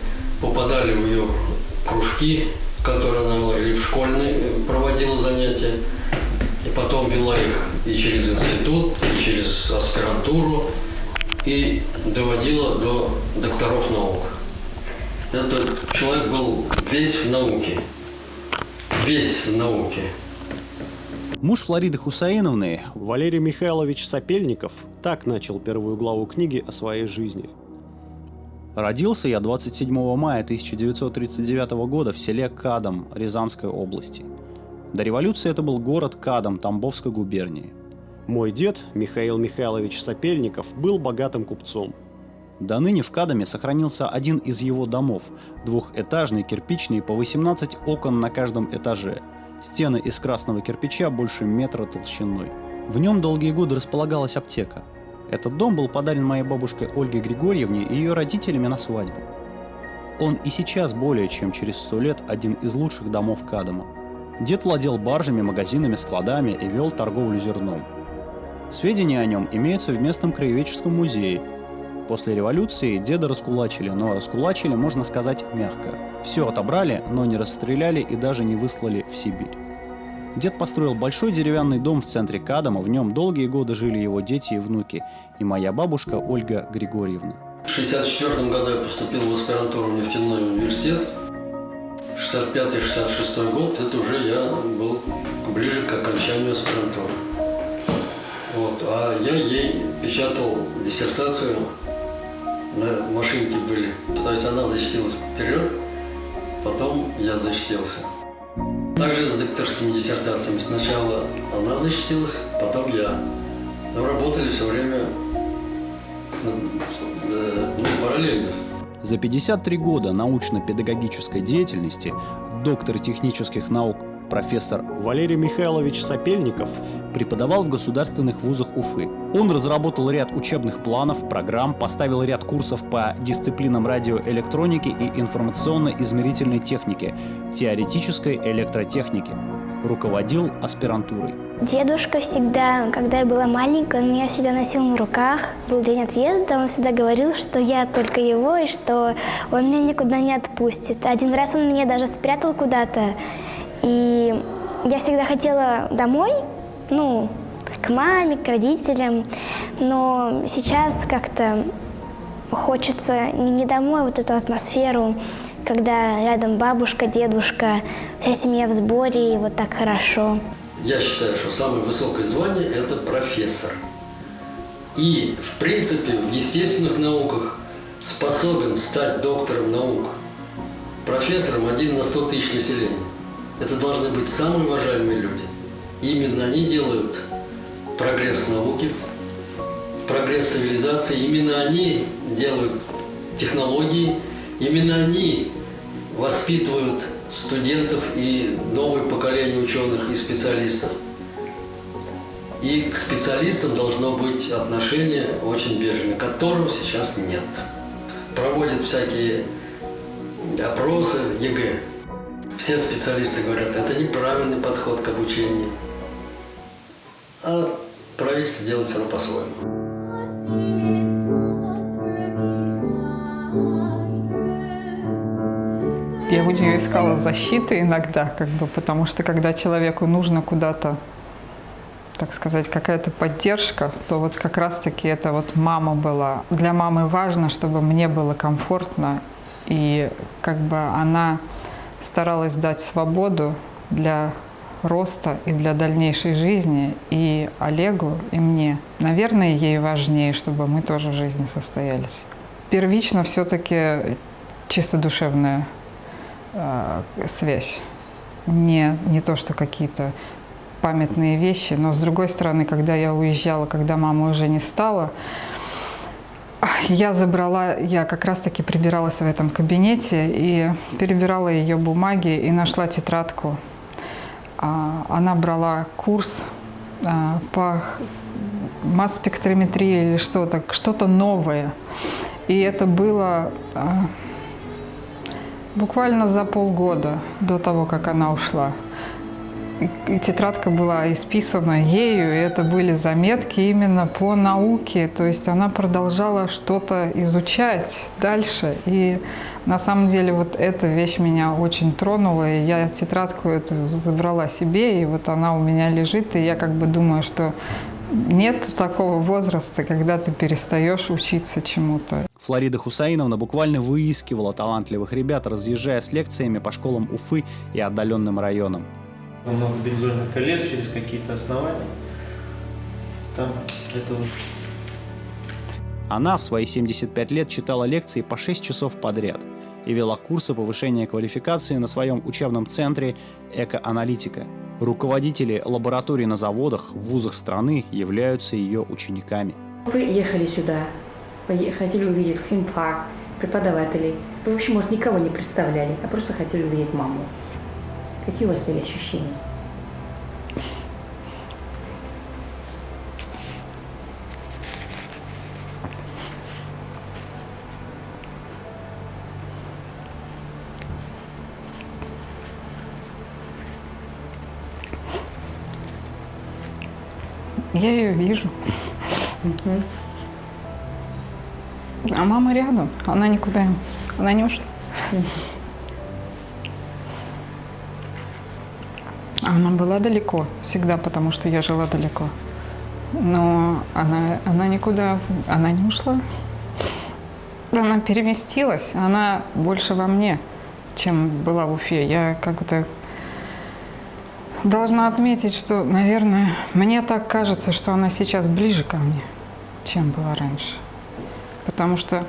попадали в ее кружки, которые она или в школьные проводила занятия, и потом вела их и через институт, и через аспирантуру, и доводила до докторов наук. Этот человек был весь в науке. Весь в науке. Муж Флориды Хусаиновны, Валерий Михайлович Сапельников, так начал первую главу книги о своей жизни. Родился я 27 мая 1939 года в селе Кадам Рязанской области. До революции это был город Кадам Тамбовской губернии. Мой дед, Михаил Михайлович Сапельников, был богатым купцом. До ныне в Кадаме сохранился один из его домов, двухэтажный, кирпичный, по 18 окон на каждом этаже. Стены из красного кирпича больше метра толщиной. В нем долгие годы располагалась аптека. Этот дом был подарен моей бабушке Ольге Григорьевне и ее родителями на свадьбу. Он и сейчас более чем через 100 лет один из лучших домов Кадама. Дед владел баржами, магазинами, складами и вел торговлю зерном. Сведения о нем имеются в местном краеведческом музее. После революции деда раскулачили, но раскулачили, можно сказать, мягко. Все отобрали, но не расстреляли и даже не выслали в Сибирь. Дед построил большой деревянный дом в центре Кадама, в нем долгие годы жили его дети и внуки, и моя бабушка Ольга Григорьевна. В 1964 году я поступил в аспирантуру в нефтяной университет. 65-66 год, это уже я был ближе к окончанию аспирантуры. Вот. А я ей печатал диссертацию, на машинке были. То есть она защитилась вперед, потом я защитился. Также с докторскими диссертациями. Сначала она защитилась, потом я. Но работали все время параллельно. За 53 года научно-педагогической деятельности доктор технических наук профессор Валерий Михайлович Сапельников преподавал в государственных вузах Уфы. Он разработал ряд учебных планов, программ, поставил ряд курсов по дисциплинам радиоэлектроники и информационно-измерительной техники, теоретической электротехники. Руководил аспирантурой. Дедушка всегда, когда я была маленькая, он меня всегда носил на руках. Был день отъезда, он всегда говорил, что я только его и что он меня никуда не отпустит. Один раз он меня даже спрятал куда-то. И я всегда хотела домой, к маме, к родителям. Но сейчас как-то хочется не домой, вот эту атмосферу, когда рядом бабушка, дедушка, вся семья в сборе, и вот так хорошо. Я считаю, что самое высокое звание – это профессор. И, в принципе, в естественных науках способен стать доктором наук. Профессором 1 на 100 тысяч населения. Это должны быть самые уважаемые люди. Именно они делают прогресс науки, прогресс цивилизации. Именно они делают технологии. Именно они воспитывают студентов и новое поколение ученых и специалистов. И к специалистам должно быть отношение очень бережное, которого сейчас нет. Проводят всякие опросы ЕГЭ. Все специалисты говорят, это неправильный подход к обучению. А правительство делает все равно по-своему. Я у нее искала защиты иногда, потому что когда человеку нужно куда-то, так сказать, какая-то поддержка, то вот как раз-таки это вот мама была. Для мамы важно, чтобы мне было комфортно, и она старалась дать свободу для роста и для дальнейшей жизни и Олегу, и мне. Наверное, ей важнее, чтобы мы тоже в жизни состоялись. Первично все-таки чисто душевная связь. Не то, что какие-то памятные вещи, но с другой стороны, когда я уезжала, когда мамы уже не стало, я как раз-таки прибиралась в этом кабинете и перебирала ее бумаги и нашла тетрадку. Она брала курс по масс-спектрометрии или что-то новое. И это было буквально за полгода до того, как она ушла. И тетрадка была исписана ею, и это были заметки именно по науке. То есть она продолжала что-то изучать дальше. И на самом деле вот эта вещь меня очень тронула. И я тетрадку эту забрала себе, и вот она у меня лежит. И я думаю, что нет такого возраста, когда ты перестаешь учиться чему-то. Флорида Хусаиновна буквально выискивала талантливых ребят, разъезжая с лекциями по школам Уфы и отдаленным районам. Много бензольных колец через какие-то основания. Там это вот. Она в свои 75 лет читала лекции по 6 часов подряд и вела курсы повышения квалификации на своем учебном центре «Экоаналитика». Руководители лабораторий на заводах в вузах страны являются ее учениками. Вы ехали сюда, вы хотели увидеть химпарк, преподавателей. Вы вообще, может, никого не представляли, а просто хотели увидеть маму. Какие у вас были ощущения? Я ее вижу. А мама рядом. Она никуда не ушла. Она была далеко всегда, потому что я жила далеко. Но она никуда, она не ушла. Она переместилась, она больше во мне, чем была в Уфе. Я должна отметить, что, наверное, мне так кажется, что она сейчас ближе ко мне, чем была раньше. Потому что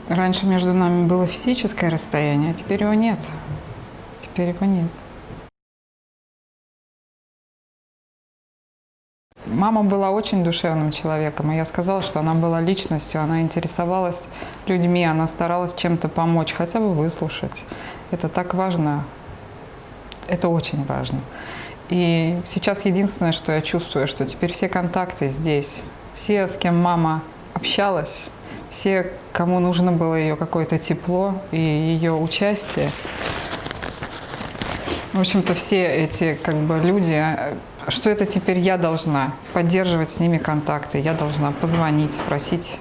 раньше между нами было физическое расстояние, а теперь его нет. Теперь его нет. Мама была очень душевным человеком, и я сказала, что она была личностью, она интересовалась людьми, она старалась чем-то помочь, хотя бы выслушать. Это так важно, это очень важно. И сейчас единственное, что я чувствую, что теперь все контакты здесь, все, с кем мама общалась, все, кому нужно было ее какое-то тепло и ее участие, в общем-то, все эти люди, что это теперь я должна поддерживать с ними контакты, я должна позвонить, спросить,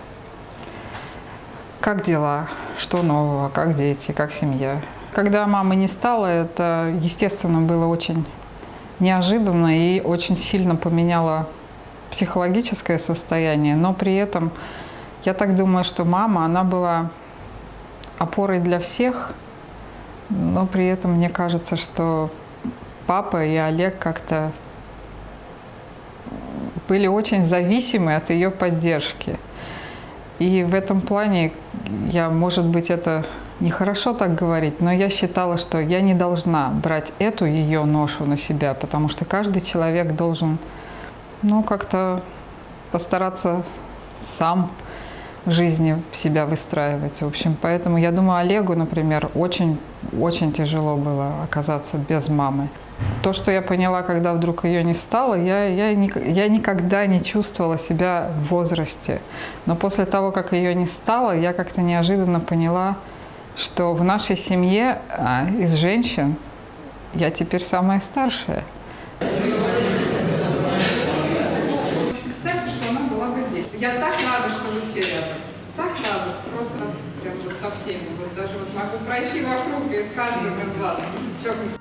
как дела, что нового, как дети, как семья. Когда мамы не стало, это, естественно, было очень неожиданно и очень сильно поменяло психологическое состояние, но при этом я так думаю, что мама, она была опорой для всех, но при этом мне кажется, что папа и Олег как-то были очень зависимы от ее поддержки. И в этом плане я, может быть, это нехорошо так говорить, но я считала, что я не должна брать эту ее ношу на себя, потому что каждый человек должен, как-то постараться сам жизни себя выстраивать. В общем, поэтому я думаю, Олегу, например, очень тяжело было оказаться без мамы. То, что я поняла, когда вдруг ее не стало, я никогда не чувствовала себя в возрасте. Но после того, как ее не стало, я как-то неожиданно поняла, что в нашей семье из женщин я теперь самая старшая. Представьте, что она была бы здесь. Я так рада, что вы все рядом. Так рада. Просто прям вот со всеми. Вот даже вот могу пройти вокруг и с каждым из вас чокнуться.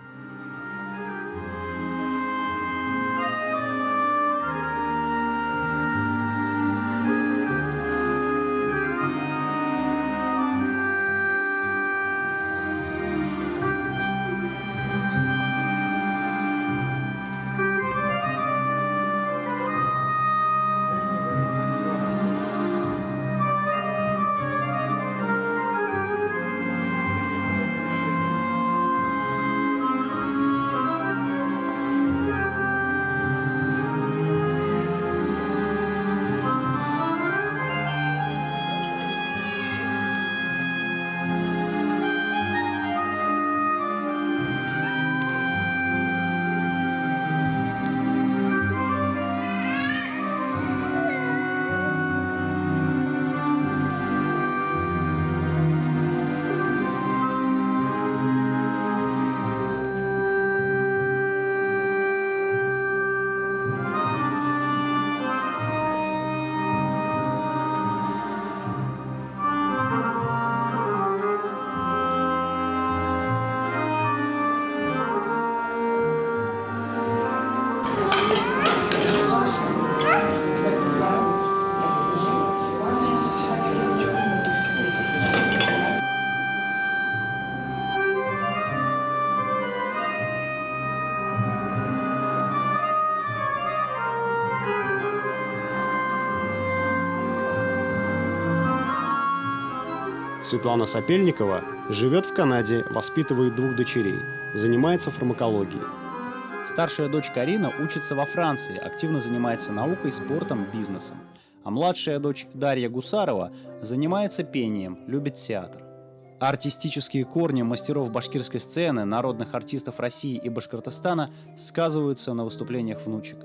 Светлана Сапельникова живет в Канаде, воспитывает 2 дочерей, занимается фармакологией. Старшая дочь Карина учится во Франции, активно занимается наукой, спортом, бизнесом. А младшая дочь Дарья Гусарова занимается пением, любит театр. Артистические корни мастеров башкирской сцены, народных артистов России и Башкортостана сказываются на выступлениях внучек.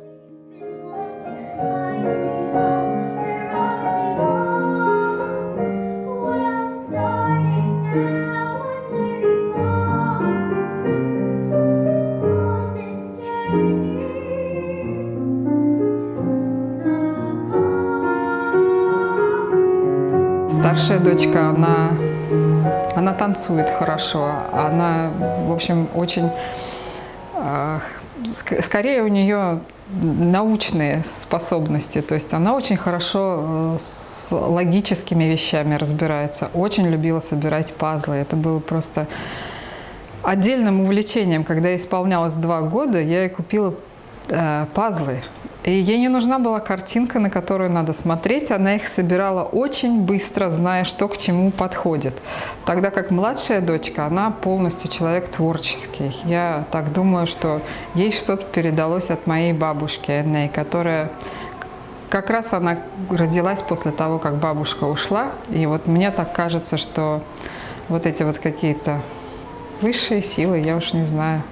Старшая дочка, она танцует хорошо, она, в общем, очень, скорее у нее научные способности, то есть она очень хорошо с логическими вещами разбирается, очень любила собирать пазлы, это было просто отдельным увлечением. Когда ей исполнялось 2 года, я ей купила пазлы. И ей не нужна была картинка, на которую надо смотреть. Она их собирала очень быстро, зная, что к чему подходит. Тогда как младшая дочка, она полностью человек творческий. Я так думаю, что ей что-то передалось от моей бабушки Энней, которая как раз она родилась после того, как бабушка ушла. И вот мне так кажется, что вот эти вот какие-то высшие силы, я уж не знаю,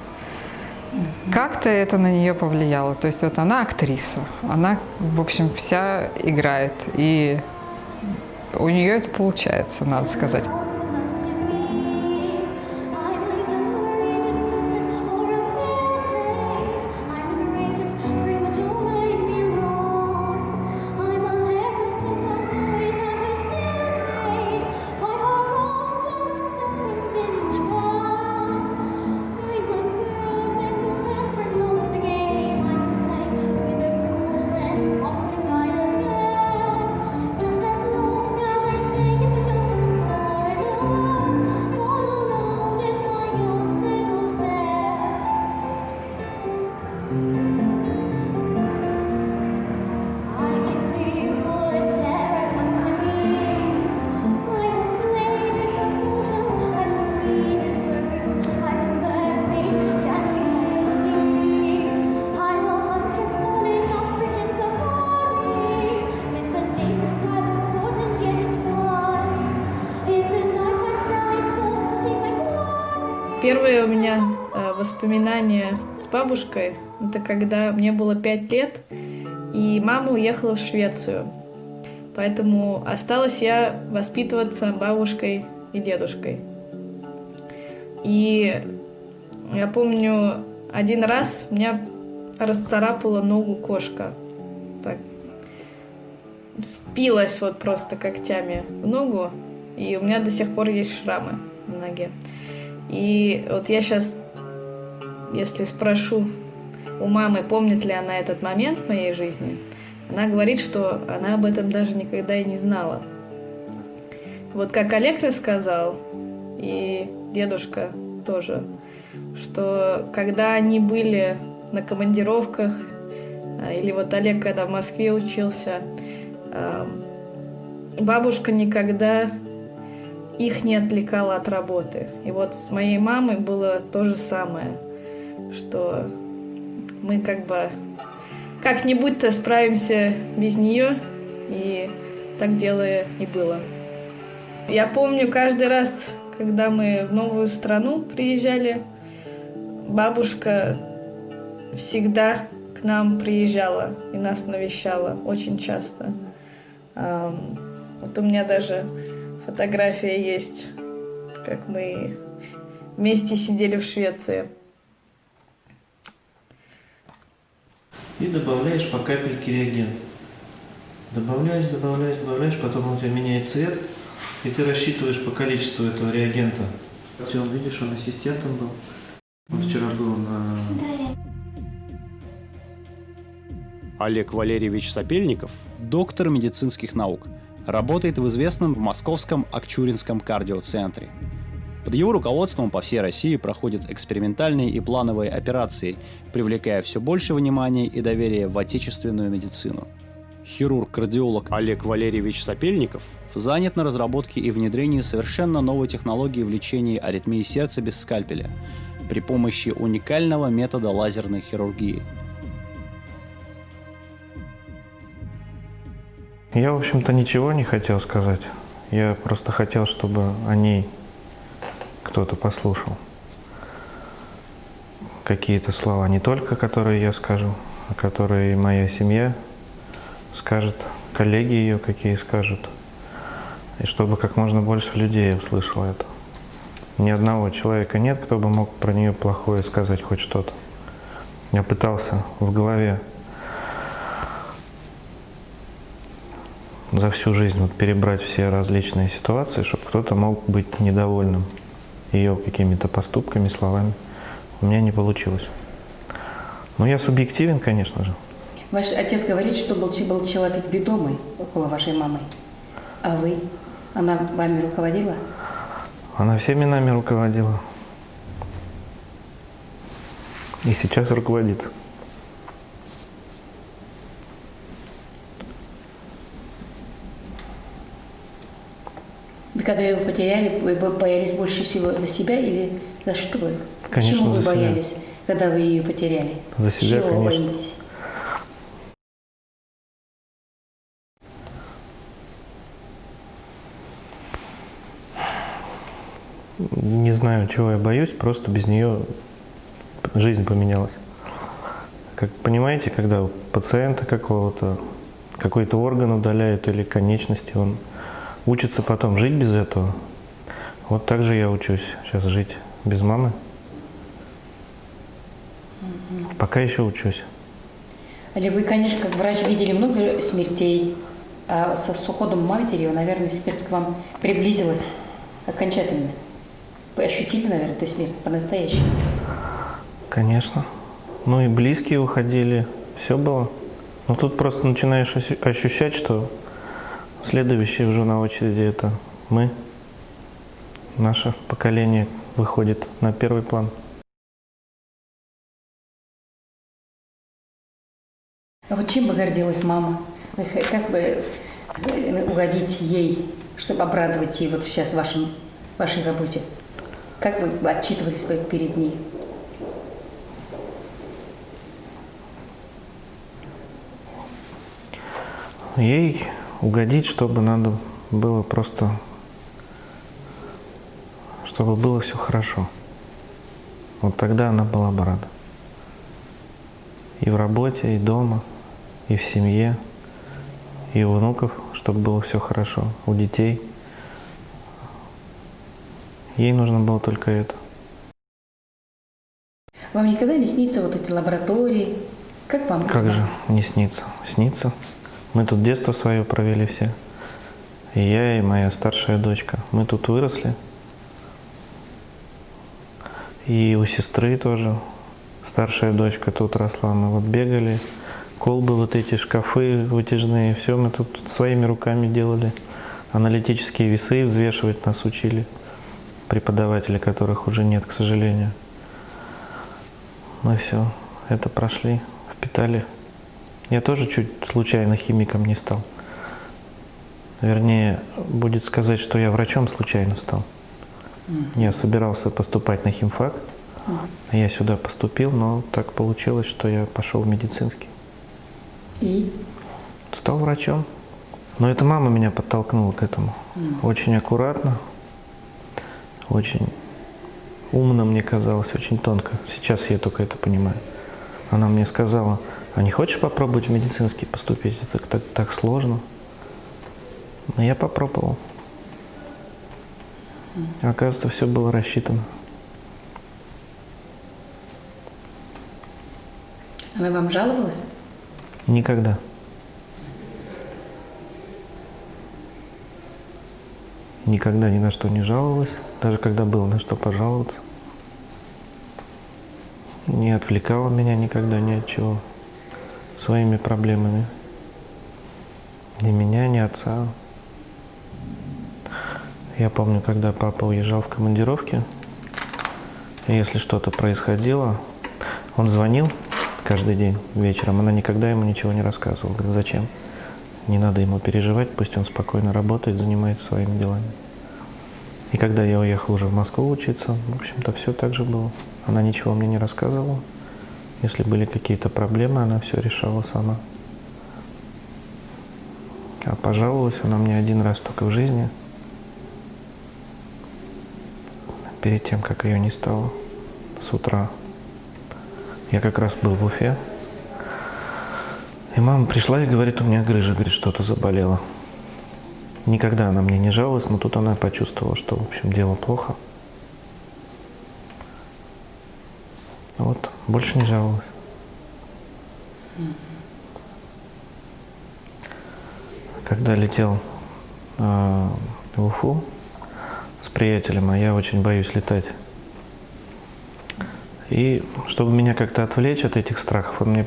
как-то это на нее повлияло. То есть вот она актриса, она, в общем, вся играет, и у нее это получается, надо сказать. Первые у меня воспоминания с бабушкой, это когда мне было 5 лет, и мама уехала в Швецию. Поэтому осталась я воспитываться бабушкой и дедушкой. И я помню, один раз меня расцарапала ногу кошка. Так. Впилась вот просто когтями в ногу, и у меня до сих пор есть шрамы на ноге. И вот я сейчас, если спрошу у мамы, помнит ли она этот момент в моей жизни, она говорит, что она об этом даже никогда и не знала. Вот как Олег рассказал, и дедушка тоже, что когда они были на командировках, или вот Олег, когда в Москве учился, бабушка никогда их не отвлекала от работы. И вот с моей мамой было то же самое, что мы как-нибудь-то справимся без нее, и так дело и было. Я помню, каждый раз, когда мы в новую страну приезжали, бабушка всегда к нам приезжала и нас навещала очень часто. Вот у меня даже фотография есть, как мы вместе сидели в Швеции. И добавляешь по капельке реагент. Добавляешь, потом у тебя меняет цвет, и ты рассчитываешь по количеству этого реагента. Он, видишь, он ассистентом был. Он вчера был на... Олег Валерьевич Сапельников – доктор медицинских наук. Работает в известном московском Акчуринском кардиоцентре. Под его руководством по всей России проходят экспериментальные и плановые операции, привлекая все больше внимания и доверия в отечественную медицину. Хирург-кардиолог Олег Валерьевич Сапельников занят на разработке и внедрении совершенно новой технологии в лечении аритмии сердца без скальпеля при помощи уникального метода лазерной хирургии. Я, в общем-то, ничего не хотел сказать. Я просто хотел, чтобы о ней кто-то послушал. Какие-то слова, не только которые я скажу, а которые и моя семья скажет, коллеги ее какие скажут. И чтобы как можно больше людей услышало это. Ни одного человека нет, кто бы мог про нее плохое сказать хоть что-то. Я пытался в голове за всю жизнь перебрать все различные ситуации, чтобы кто-то мог быть недовольным ее какими-то поступками, словами. У меня не получилось. Но я субъективен, конечно же. Ваш отец говорит, что был человек ведомый около вашей мамы. А вы? Она вами руководила? Она всеми нами руководила. И сейчас руководит. Вы когда его потеряли, вы боялись больше всего за себя или за что вы? Конечно, чего вы за боялись, себя. когда вы ее потеряли? За себя, чего конечно. вы боитесь? Не знаю, чего я боюсь, просто без нее жизнь поменялась. Как понимаете, когда у пациента какого-то какой-то орган удаляют или конечности, он учится потом жить без этого. Вот так же я учусь сейчас жить без мамы. Пока еще учусь. Или вы, конечно, как врач видели много смертей, а с уходом матери, наверное, смерть к вам приблизилась окончательно. Вы ощутили, наверное, эту смерть по-настоящему? Конечно. Ну и близкие уходили, все было. Но тут просто начинаешь ощущать, что следующее уже на очереди это мы. Наше поколение выходит на первый план. А вот чем бы гордилась мама? Как бы угодить ей, чтобы обрадовать ей вот сейчас в вашей работе? Как вы отчитывались перед ней? Ей угодить, чтобы надо было просто, чтобы было все хорошо. Вот тогда она была бы рада. И в работе, и дома, и в семье, и у внуков, чтобы было все хорошо, у детей. Ей нужно было только это. Вам никогда не снится вот эти лаборатории? Как вам? Как же не снится? Снится. Мы тут детство свое провели все. И я, и моя старшая дочка. Мы тут выросли. И у сестры тоже. Старшая дочка тут росла. Мы вот бегали. Колбы, вот эти шкафы вытяжные. Все мы тут своими руками делали. Аналитические весы взвешивать нас учили. Преподаватели, которых уже нет, к сожалению. Мы все это прошли, впитали. Я тоже чуть случайно химиком не стал. Вернее, будет сказать, что я врачом случайно стал. Я собирался поступать на химфак. Я сюда поступил, но так получилось, что я пошел в медицинский. И? Стал врачом. Но это мама меня подтолкнула к этому. Очень аккуратно, очень умно мне казалось, очень тонко. Сейчас я только это понимаю. Она мне сказала: а не хочешь попробовать в медицинский поступить? Это так сложно. Но я попробовал. Оказывается, все было рассчитано. Она вам жаловалась? Никогда. Никогда ни на что не жаловалась, даже когда было на что пожаловаться. Не отвлекала меня никогда ни от чего своими проблемами. Ни меня, ни отца. Я помню, когда папа уезжал в командировки, и если что-то происходило, он звонил каждый день вечером. Она никогда ему ничего не рассказывала. Говорит: зачем? Не надо ему переживать, пусть он спокойно работает, занимается своими делами. И когда я уехал уже в Москву учиться, в общем-то, все так же было. Она ничего мне не рассказывала. Если были какие-то проблемы, она все решала сама. А пожаловалась она мне один раз только в жизни, перед тем, как ее не стало, с утра. Я как раз был в Уфе. И мама пришла и говорит: у меня грыжа, говорит, что-то заболело. Никогда она мне не жаловалась, но тут она почувствовала, что, в общем, дело плохо. Вот, больше не жаловалась. Когда летел в Уфу с приятелем, а я очень боюсь летать. И чтобы меня как-то отвлечь от этих страхов, он мне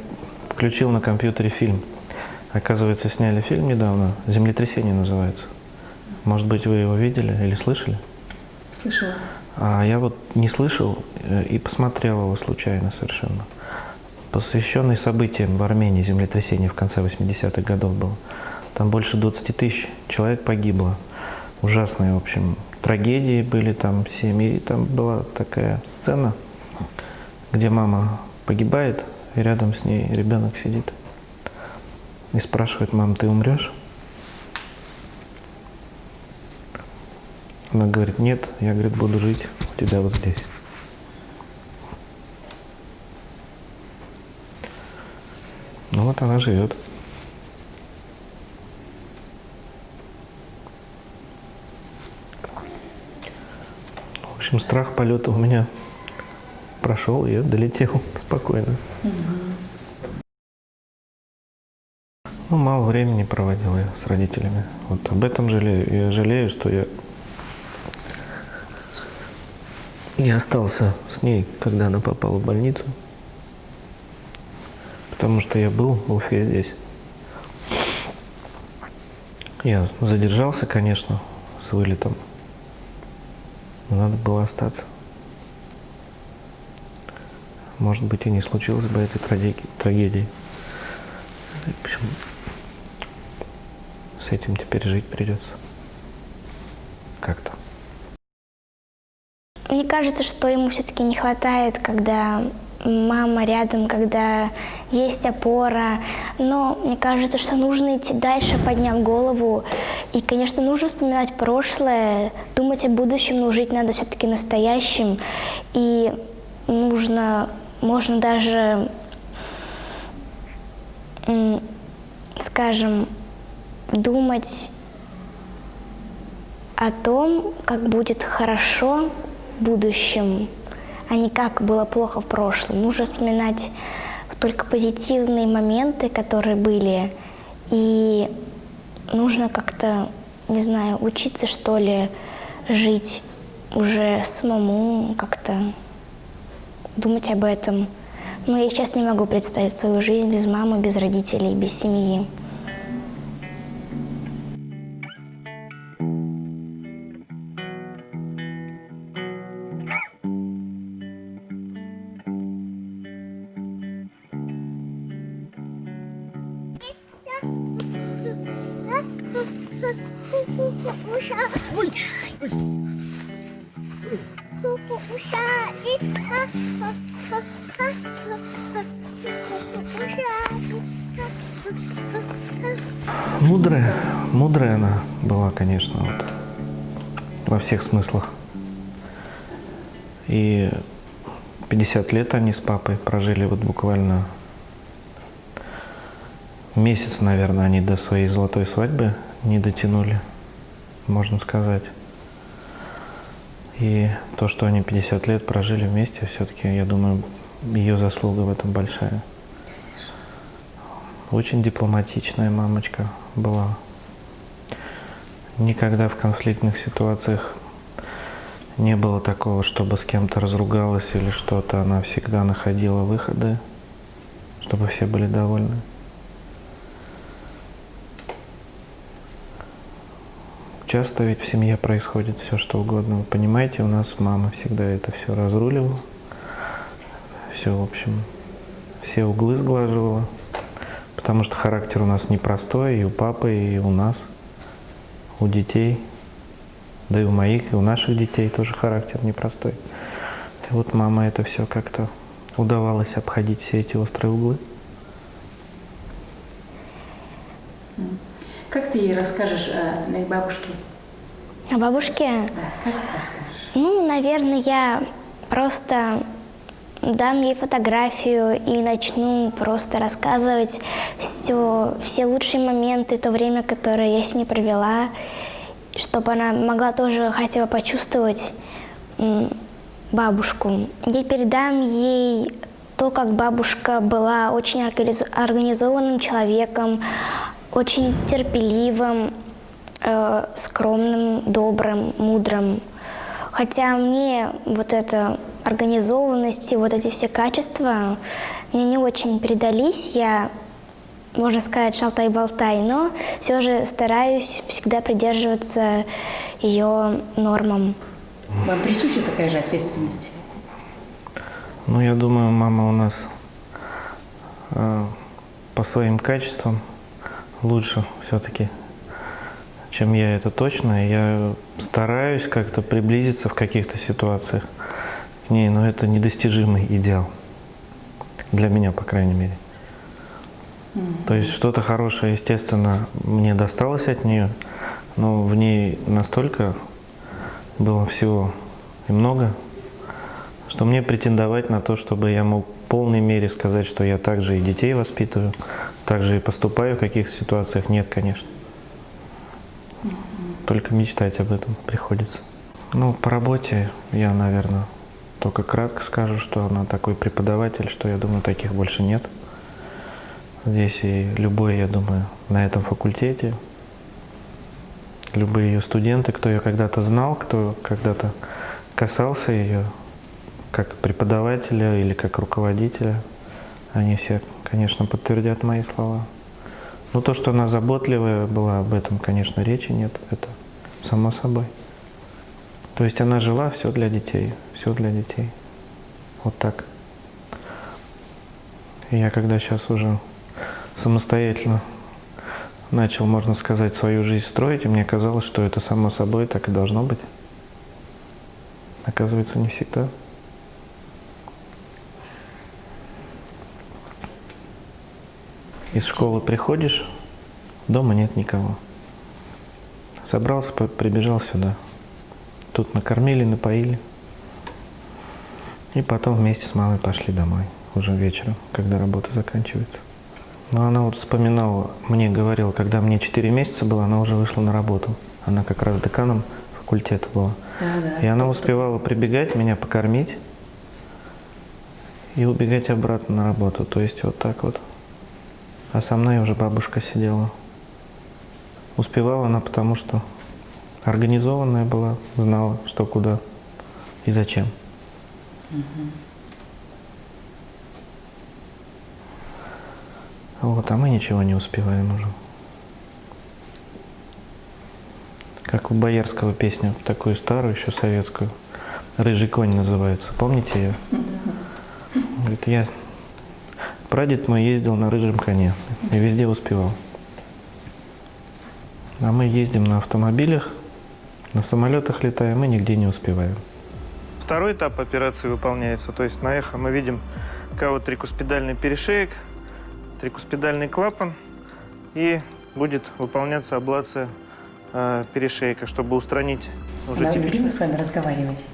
включил на компьютере фильм. Оказывается, сняли фильм недавно, «Землетрясение» называется. Может быть, вы его видели или слышали? Слышала. А я вот не слышал и посмотрел его случайно совершенно. Посвященный событиям в Армении, землетрясение в конце 80-х годов было. Там больше 20 тысяч человек погибло. Ужасные, в общем, трагедии были, там семьи. И там была такая сцена, где мама погибает, и рядом с ней ребенок сидит. И спрашивает: мам, ты умрешь? Она говорит: нет, я, говорит, буду жить у тебя вот здесь. Ну вот она живет. В общем, страх полета у меня прошел, и я долетел спокойно. Ну, мало времени проводил я с родителями. Вот об этом жалею. Я жалею, что я не остался с ней, когда она попала в больницу. Потому что я был в Уфе здесь. Я задержался, конечно, с вылетом. Но надо было остаться. Может быть, и не случилось бы этой трагедии. В общем, с этим теперь жить придется. Как-то. Мне кажется, что ему все-таки не хватает, когда мама рядом, когда есть опора. Но мне кажется, что нужно идти дальше, подняв голову. И, конечно, нужно вспоминать прошлое, думать о будущем, но жить надо все-таки настоящим. И можно даже, скажем, думать о том, как будет хорошо в будущем, а не как было плохо в прошлом. Нужно вспоминать только позитивные моменты, которые были, и нужно как-то, не знаю, учиться, что ли, жить уже самому, как-то думать об этом. Но я сейчас не могу представить свою жизнь без мамы, без родителей, без семьи. Мудрая она была, конечно, вот, во всех смыслах. И 50 лет они с папой прожили, вот буквально месяц, наверное, они до своей золотой свадьбы не дотянули, можно сказать. И то, что они 50 лет прожили вместе, все-таки, я думаю, ее заслуга в этом большая. Очень дипломатичная мамочка была. Никогда в конфликтных ситуациях не было такого, чтобы с кем-то разругалась или что-то. Она всегда находила выходы, чтобы все были довольны. Часто ведь в семье происходит все, что угодно. Вы понимаете, у нас мама всегда это все разруливала. Все, в общем, все углы сглаживала. Потому что характер у нас непростой, и у папы, и у нас, у детей. Да и у моих, и у наших детей тоже характер непростой. И вот мама это все как-то удавалось обходить, все эти острые углы. Как ты ей расскажешь о моей бабушке? О бабушке? Да, как ты расскажешь? Ну, наверное, я просто дам ей фотографию и начну просто рассказывать все лучшие моменты, то время, которое я с ней провела, чтобы она могла тоже хотя бы почувствовать бабушку. Я передам ей то, как бабушка была очень организованным человеком, очень терпеливым, скромным, добрым, мудрым. Хотя мне вот эта организованность и вот эти все качества мне не очень передались. Я, можно сказать, шалтай-болтай, но все же стараюсь всегда придерживаться ее нормам. Вам присуща такая же ответственность? Ну, я думаю, мама у нас по своим качествам лучше все-таки, чем я, это точно. Я стараюсь как-то приблизиться в каких-то ситуациях к ней, но это недостижимый идеал. Для меня, по крайней мере. То есть что-то хорошее, естественно, мне досталось от нее, но в ней настолько было всего и много, что мне претендовать на то, чтобы я мог в полной мере сказать, что я также и детей воспитываю, также и поступаю в каких-то ситуациях, нет, конечно. Только мечтать об этом приходится. Ну, по работе я, наверное, только кратко скажу, что она такой преподаватель, что, я думаю, таких больше нет. Здесь и любой, я думаю, на этом факультете, любые ее студенты, кто ее когда-то знал, кто когда-то касался ее как преподавателя или как руководителя, они все, конечно, подтвердят мои слова. Но то, что она заботливая была, об этом, конечно, речи нет, это само собой. То есть она жила все для детей, все для детей. Вот так. И я когда сейчас уже самостоятельно начал, можно сказать, свою жизнь строить, и мне казалось, что это само собой так и должно быть. Оказывается, не всегда. Из школы приходишь, дома нет никого. Собрался, прибежал сюда. Тут накормили, напоили. И потом вместе с мамой пошли домой, уже вечером, когда работа заканчивается. Но она вот вспоминала, мне говорила, когда мне 4 месяца было, она уже вышла на работу. Она как раз деканом факультета была. Да. И она успевала прибегать, меня покормить и убегать обратно на работу. То есть вот так вот. А со мной уже бабушка сидела. Успевала она, потому что организованная была, знала, что куда и зачем. Вот, а мы ничего не успеваем уже. Как у Боярского песню, такую старую, еще советскую. «Рыжий конь» называется. Помните ее? Говорит, прадед мой ездил на рыжем коне и везде успевал. А мы ездим на автомобилях, на самолетах летаем и нигде не успеваем. Второй этап операции выполняется. То есть на эхо мы видим кавотрикуспидальный перешеек, трикуспидальный клапан, и будет выполняться аблация перешейка, чтобы устранить уже Она типичную... любила с вами разговаривать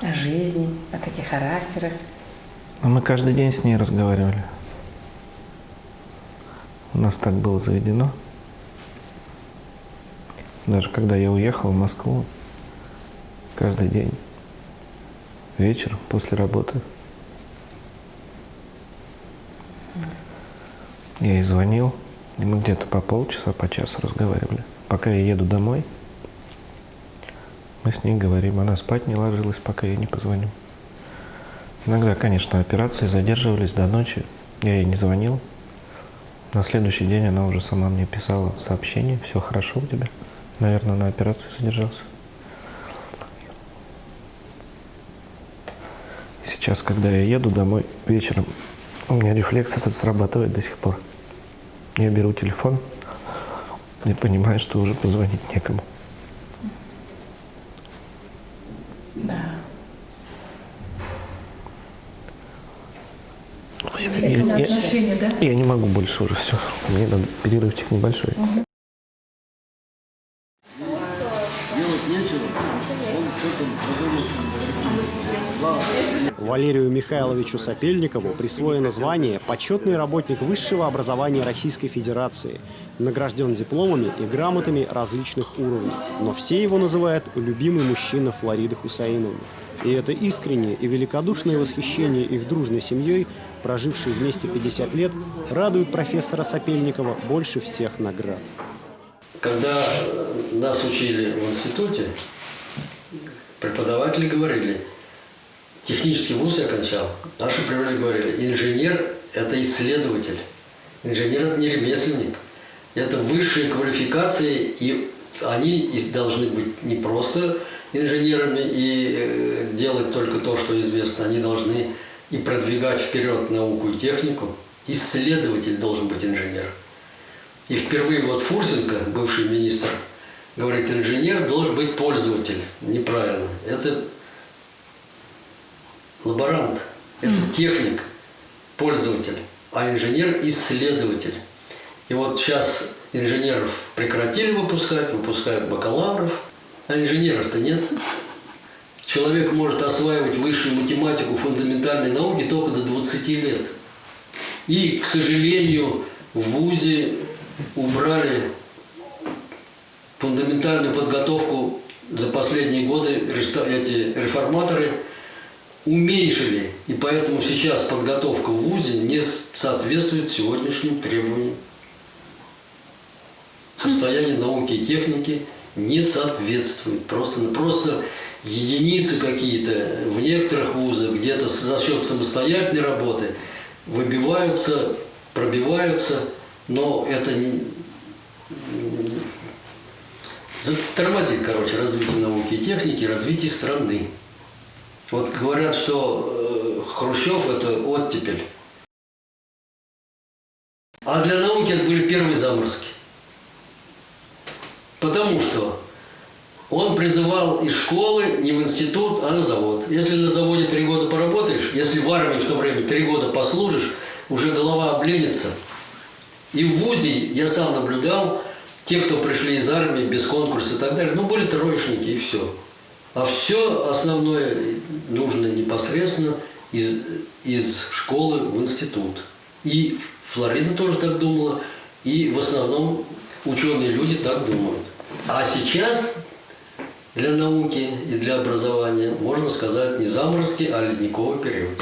о жизни, о таких характерах. А мы каждый день с ней разговаривали. У нас так было заведено. Даже когда я уехал в Москву, каждый день, вечер после работы, я ей звонил, и мы где-то по полчаса, по часу разговаривали. Пока я еду домой, мы с ней говорим. Она спать не ложилась, пока я не позвоню. Иногда, конечно, операции задерживались до ночи. Я ей не звонил. На следующий день она уже сама мне писала сообщение. Все хорошо у тебя. Наверное, на операции задержался. И сейчас, когда я еду домой вечером, у меня рефлекс этот срабатывает до сих пор. Я беру телефон и понимаю, что уже позвонить некому. Да. Я не могу больше уже, все. Мне надо перерывчик небольшой. Валерию Михайловичу Сапельникову присвоено звание «Почетный работник высшего образования Российской Федерации», награжден дипломами и грамотами различных уровней. Но все его называют «любимый мужчина Флориды Хусаиновны». И это искреннее и великодушное восхищение их дружной семьей, прожившей вместе 50 лет, радует профессора Сапельникова больше всех наград. Когда нас учили в институте, преподаватели говорили, технический вуз я окончал, наши преподаватели говорили, инженер – это исследователь, инженер – это не ремесленник, это высшие квалификации, и они должны быть не просто инженерами и делать только то, что известно, они должны и продвигать вперед науку и технику. Исследователь должен быть инженер. И впервые вот Фурсенко, бывший министр, говорит, инженер должен быть пользователь. Неправильно. Это лаборант, это техник, пользователь, а инженер – исследователь. И вот сейчас инженеров прекратили выпускать, выпускают бакалавров, а инженеров-то нет. Человек может осваивать высшую математику, фундаментальной науки только до 20 лет. И, к сожалению, в ВУЗе убрали фундаментальную подготовку за последние годы, эти реформаторы уменьшили. И поэтому сейчас подготовка в ВУЗе не соответствует сегодняшним требованиям. Состояние науки и техники не соответствует. Просто единицы какие-то в некоторых вузах где-то за счет самостоятельной работы выбиваются, пробиваются, но это тормозит, развитие науки и техники, развитие страны. Вот говорят, что Хрущев – это оттепель. А для науки это были первые заморозки. Потому что он призывал из школы не в институт, а на завод. Если на заводе 3 года поработаешь, если в армии в то время 3 года послужишь, уже голова обленится. И в ВУЗе я сам наблюдал, те, кто пришли из армии без конкурса и так далее, были троечники и все. А все основное нужно непосредственно из школы в институт. И Флорида тоже так думала, и в основном ученые люди так думают. А сейчас для науки и для образования, можно сказать, не заморозки, а ледниковый период.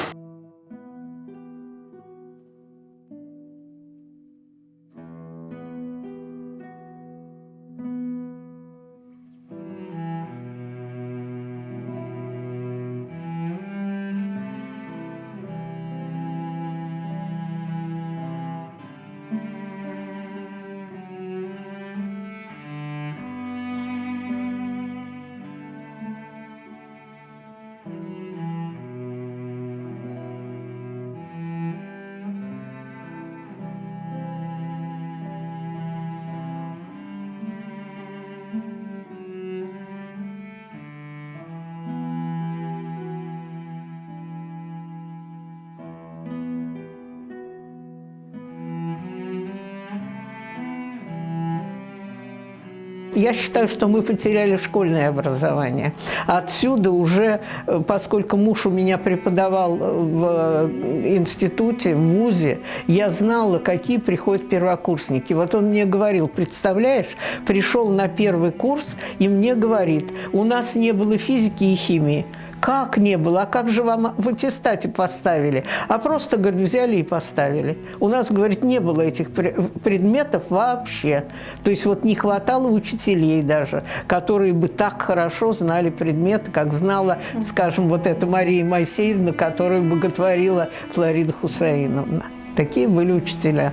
Я считаю, что мы потеряли школьное образование. Отсюда уже, поскольку муж у меня преподавал в институте, в вузе, я знала, какие приходят первокурсники. Вот он мне говорил, представляешь, пришел на первый курс и мне говорит, у нас не было физики и химии. Как не было? А как же вам в аттестате поставили? А просто, говорит, взяли и поставили. У нас, говорит, не было этих предметов вообще. То есть вот не хватало учителей даже, которые бы так хорошо знали предметы, как знала, скажем, вот эта Мария Моисеевна, которую боготворила Флорида Хусаиновна. Такие были учителя.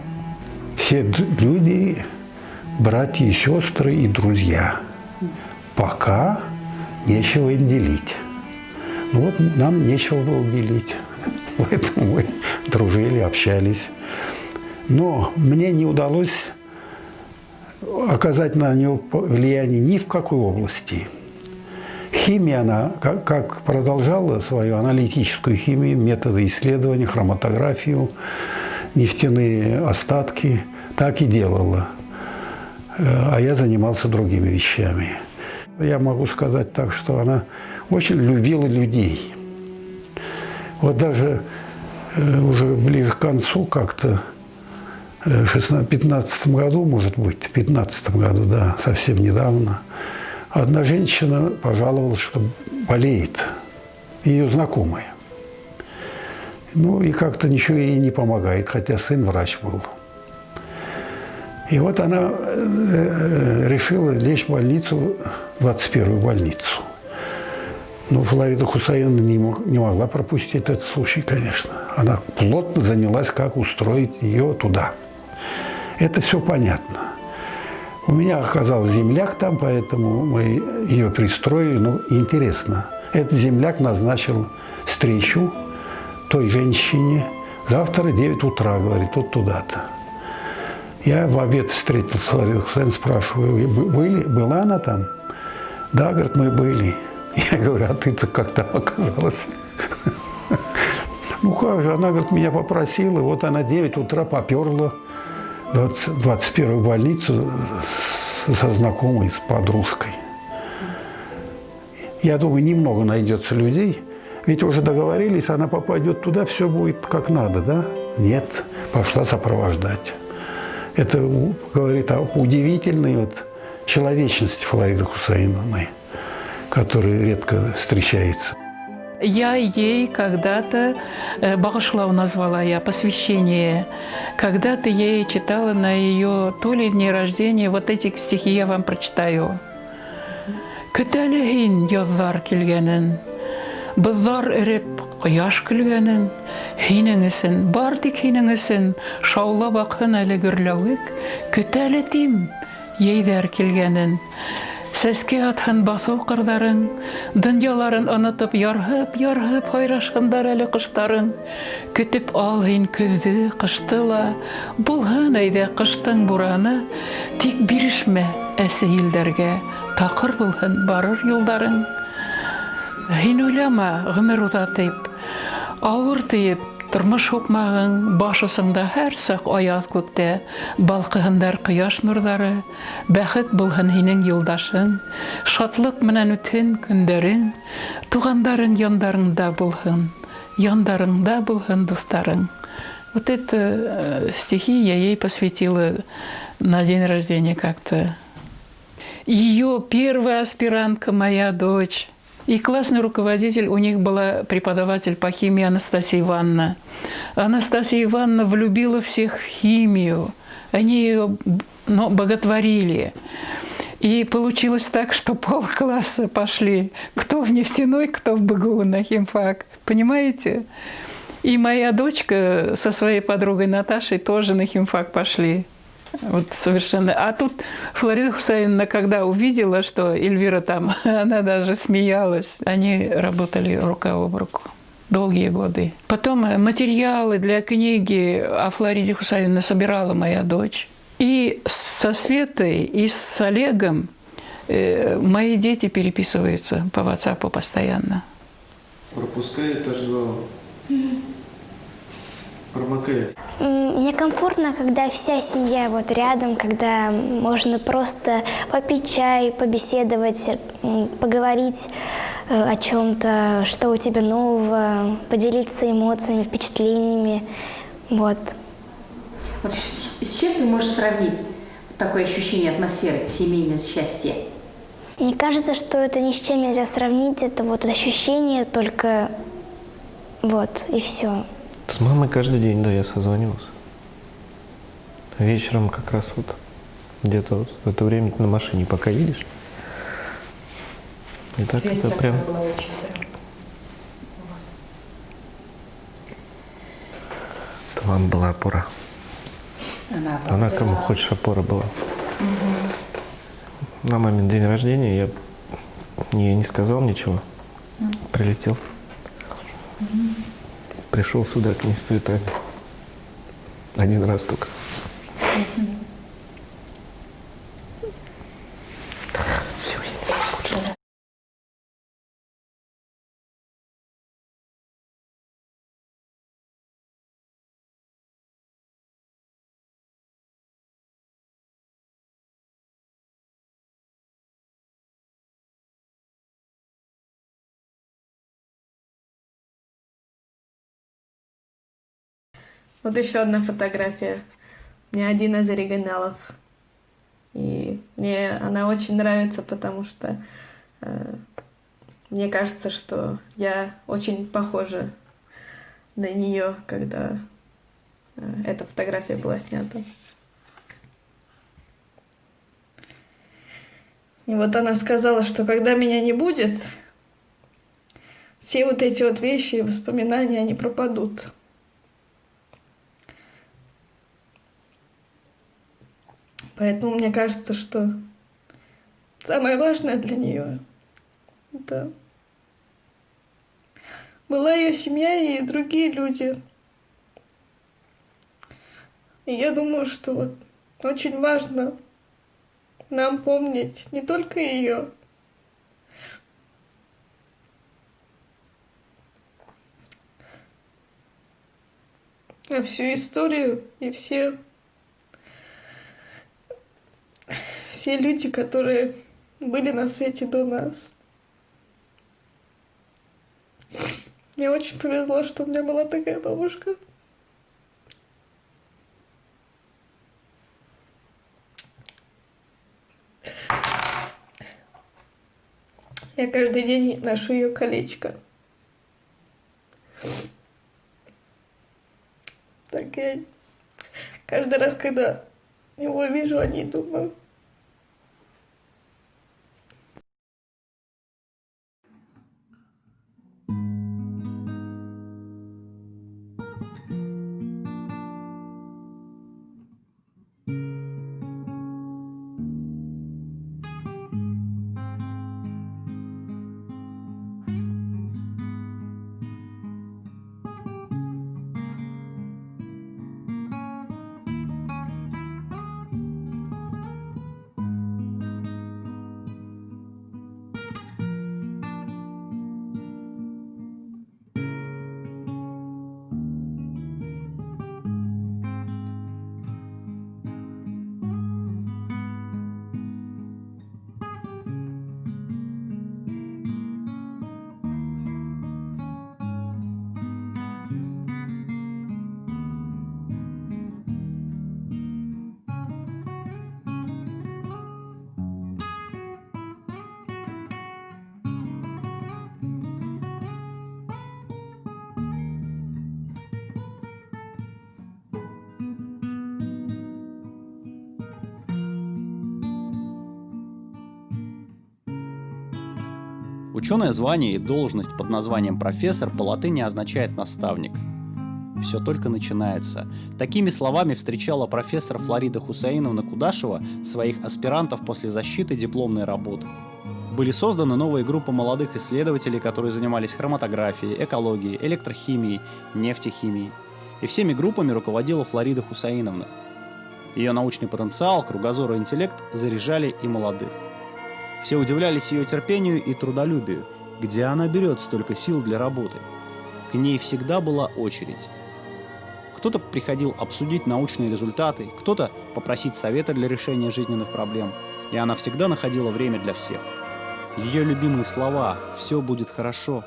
Все люди, братья и сестры и друзья. Пока нечего им делить. Ну вот нам нечего было делить, поэтому мы дружили, общались. Но мне не удалось оказать на него влияние ни в какой области. Химия, она как продолжала свою аналитическую химию, методы исследования, хроматографию, нефтяные остатки, так и делала. А я занимался другими вещами. Я могу сказать так, что она очень любила людей. Вот даже уже ближе к концу, как-то в 15 году, может быть, в 15 году, да, совсем недавно, одна женщина пожаловалась, что болеет, ее знакомая. Ну и как-то ничего ей не помогает, хотя сын врач был. И вот она решила лечь в больницу, 21-ю больницу. Но Флорида Хусаиновна не могла пропустить этот случай, конечно. Она плотно занялась, как устроить ее туда. Это все понятно. У меня оказался земляк там, поэтому мы ее пристроили. Но интересно, этот земляк назначил встречу той женщине. Завтра 9 утра, говорит, вот туда-то. Я в обед встретил Флориду Хусаиновну, спрашиваю, была она там? Да, говорит, мы были. Я говорю, а ты-то как там оказалась? Ну как же, она, говорит, меня попросила, вот она 9 утра поперла в 21-ю больницу со знакомой, с подружкой. Я думаю, немного найдется людей, ведь уже договорились, она попадет туда, все будет как надо, да? Нет, пошла сопровождать. Это говорит о удивительной вот человечности Флориды Хусаиновны, которая редко встречается. Я ей когда-то, Багышлау назвала я, посвящение. Когда-то я ей читала на ее то ли дне рождения, вот эти стихи я вам прочитаю. Көтәле язлар килгәнен, бызлар эреп кояш көлгәнен, һинең өсөн, бар тик һинең өсөн, шаулап акһын әле гөрләвек, көтәле тим, йәйҙәр килгәнен. Сәскә атһын баҫыу ҡырҙарың, донъяларын онотоп, ярһып һайрашһындар әле ҡоштарың. Көтөп ал һин көҙҙө, ҡышты ла, булһын әйҙә ҡыштың бураны, тик бирешмә әсе илдәргә, таҡыр булһын барыр юлдарың. Һин уйлама, ғүмер уҙа тип, ауыр тиеп, Тормыш hukmağın başısında her sak ayaz kökte, balkıhınдар kıyaş nurları, бәхет bulhın hinin yoldaşın, şatlık menen ütün günlerin, tuğanların yandarında bulhın dostların. Вот это стихи я ей посвятила на день рождения как-то. Ее первая аспирантка, моя дочь. И классный руководитель у них была преподаватель по химии Анастасия Ивановна. Анастасия Ивановна влюбила всех в химию. Они ее боготворили. И получилось так, что полкласса пошли. Кто в нефтяной, кто в БГУ на химфак. Понимаете? И моя дочка со своей подругой Наташей тоже на химфак пошли. Вот совершенно. А тут Флорида Хусаиновна, когда увидела, что Эльвира там, она даже смеялась. Они работали рука об руку долгие годы. Потом материалы для книги о Флориде Хусаиновне собирала моя дочь. И со Светой, и с Олегом мои дети переписываются по WhatsApp постоянно. Пропускает аж два. Промокает. Мне комфортно, когда вся семья вот рядом, когда можно просто попить чай, побеседовать, поговорить о чем-то, что у тебя нового, поделиться эмоциями, впечатлениями. Вот. Вот с чем ты можешь сравнить такое ощущение атмосферы, семейное счастье? Мне кажется, что это ни с чем нельзя сравнить, это вот ощущение только вот и все. С мамой каждый день, да, я созванивался. Вечером как раз вот где-то вот в это время ты на машине пока едешь. И так Связь это прям... была очень, да, у вас? Это мама была опора. Она кому хочешь опора была. На мамин день рождения я ей не сказал ничего. Прилетел. Пришел сюда к ней с цветами. Один раз только. Все, я не могу больше. Вот еще одна фотография. У меня один из оригиналов. И мне она очень нравится, потому что мне кажется, что я очень похожа на нее, когда эта фотография была снята. И вот она сказала, что когда меня не будет, все вот эти вот вещи и воспоминания, они пропадут. Поэтому мне кажется, что самое важное для нее это была ее семья и другие люди. И я думаю, что вот очень важно нам помнить не только ее, а всю историю и все люди, которые были на свете до нас. Мне очень повезло, что у меня была такая бабушка. Я каждый день ношу ее колечко. Так я каждый раз, когда его вижу, о ней думаю. Ученое звание и должность под названием профессор по латыни означает «наставник». Все только начинается. Такими словами встречала профессор Флорида Хусаиновна Кудашева своих аспирантов после защиты дипломной работы. Были созданы новые группы молодых исследователей, которые занимались хроматографией, экологией, электрохимией, нефтехимией. И всеми группами руководила Флорида Хусаиновна. Ее научный потенциал, кругозор и интеллект заряжали и молодых. Все удивлялись ее терпению и трудолюбию. Где она берет столько сил для работы? К ней всегда была очередь. Кто-то приходил обсудить научные результаты, кто-то попросить совета для решения жизненных проблем. И она всегда находила время для всех. Ее любимые слова «все будет хорошо»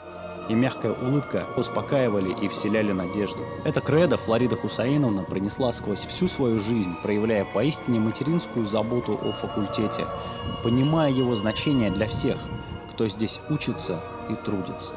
и мягкая улыбка успокаивали и вселяли надежду. Это кредо Флорида Хусаиновна пронесла сквозь всю свою жизнь, проявляя поистине материнскую заботу о факультете, понимая его значение для всех, кто здесь учится и трудится.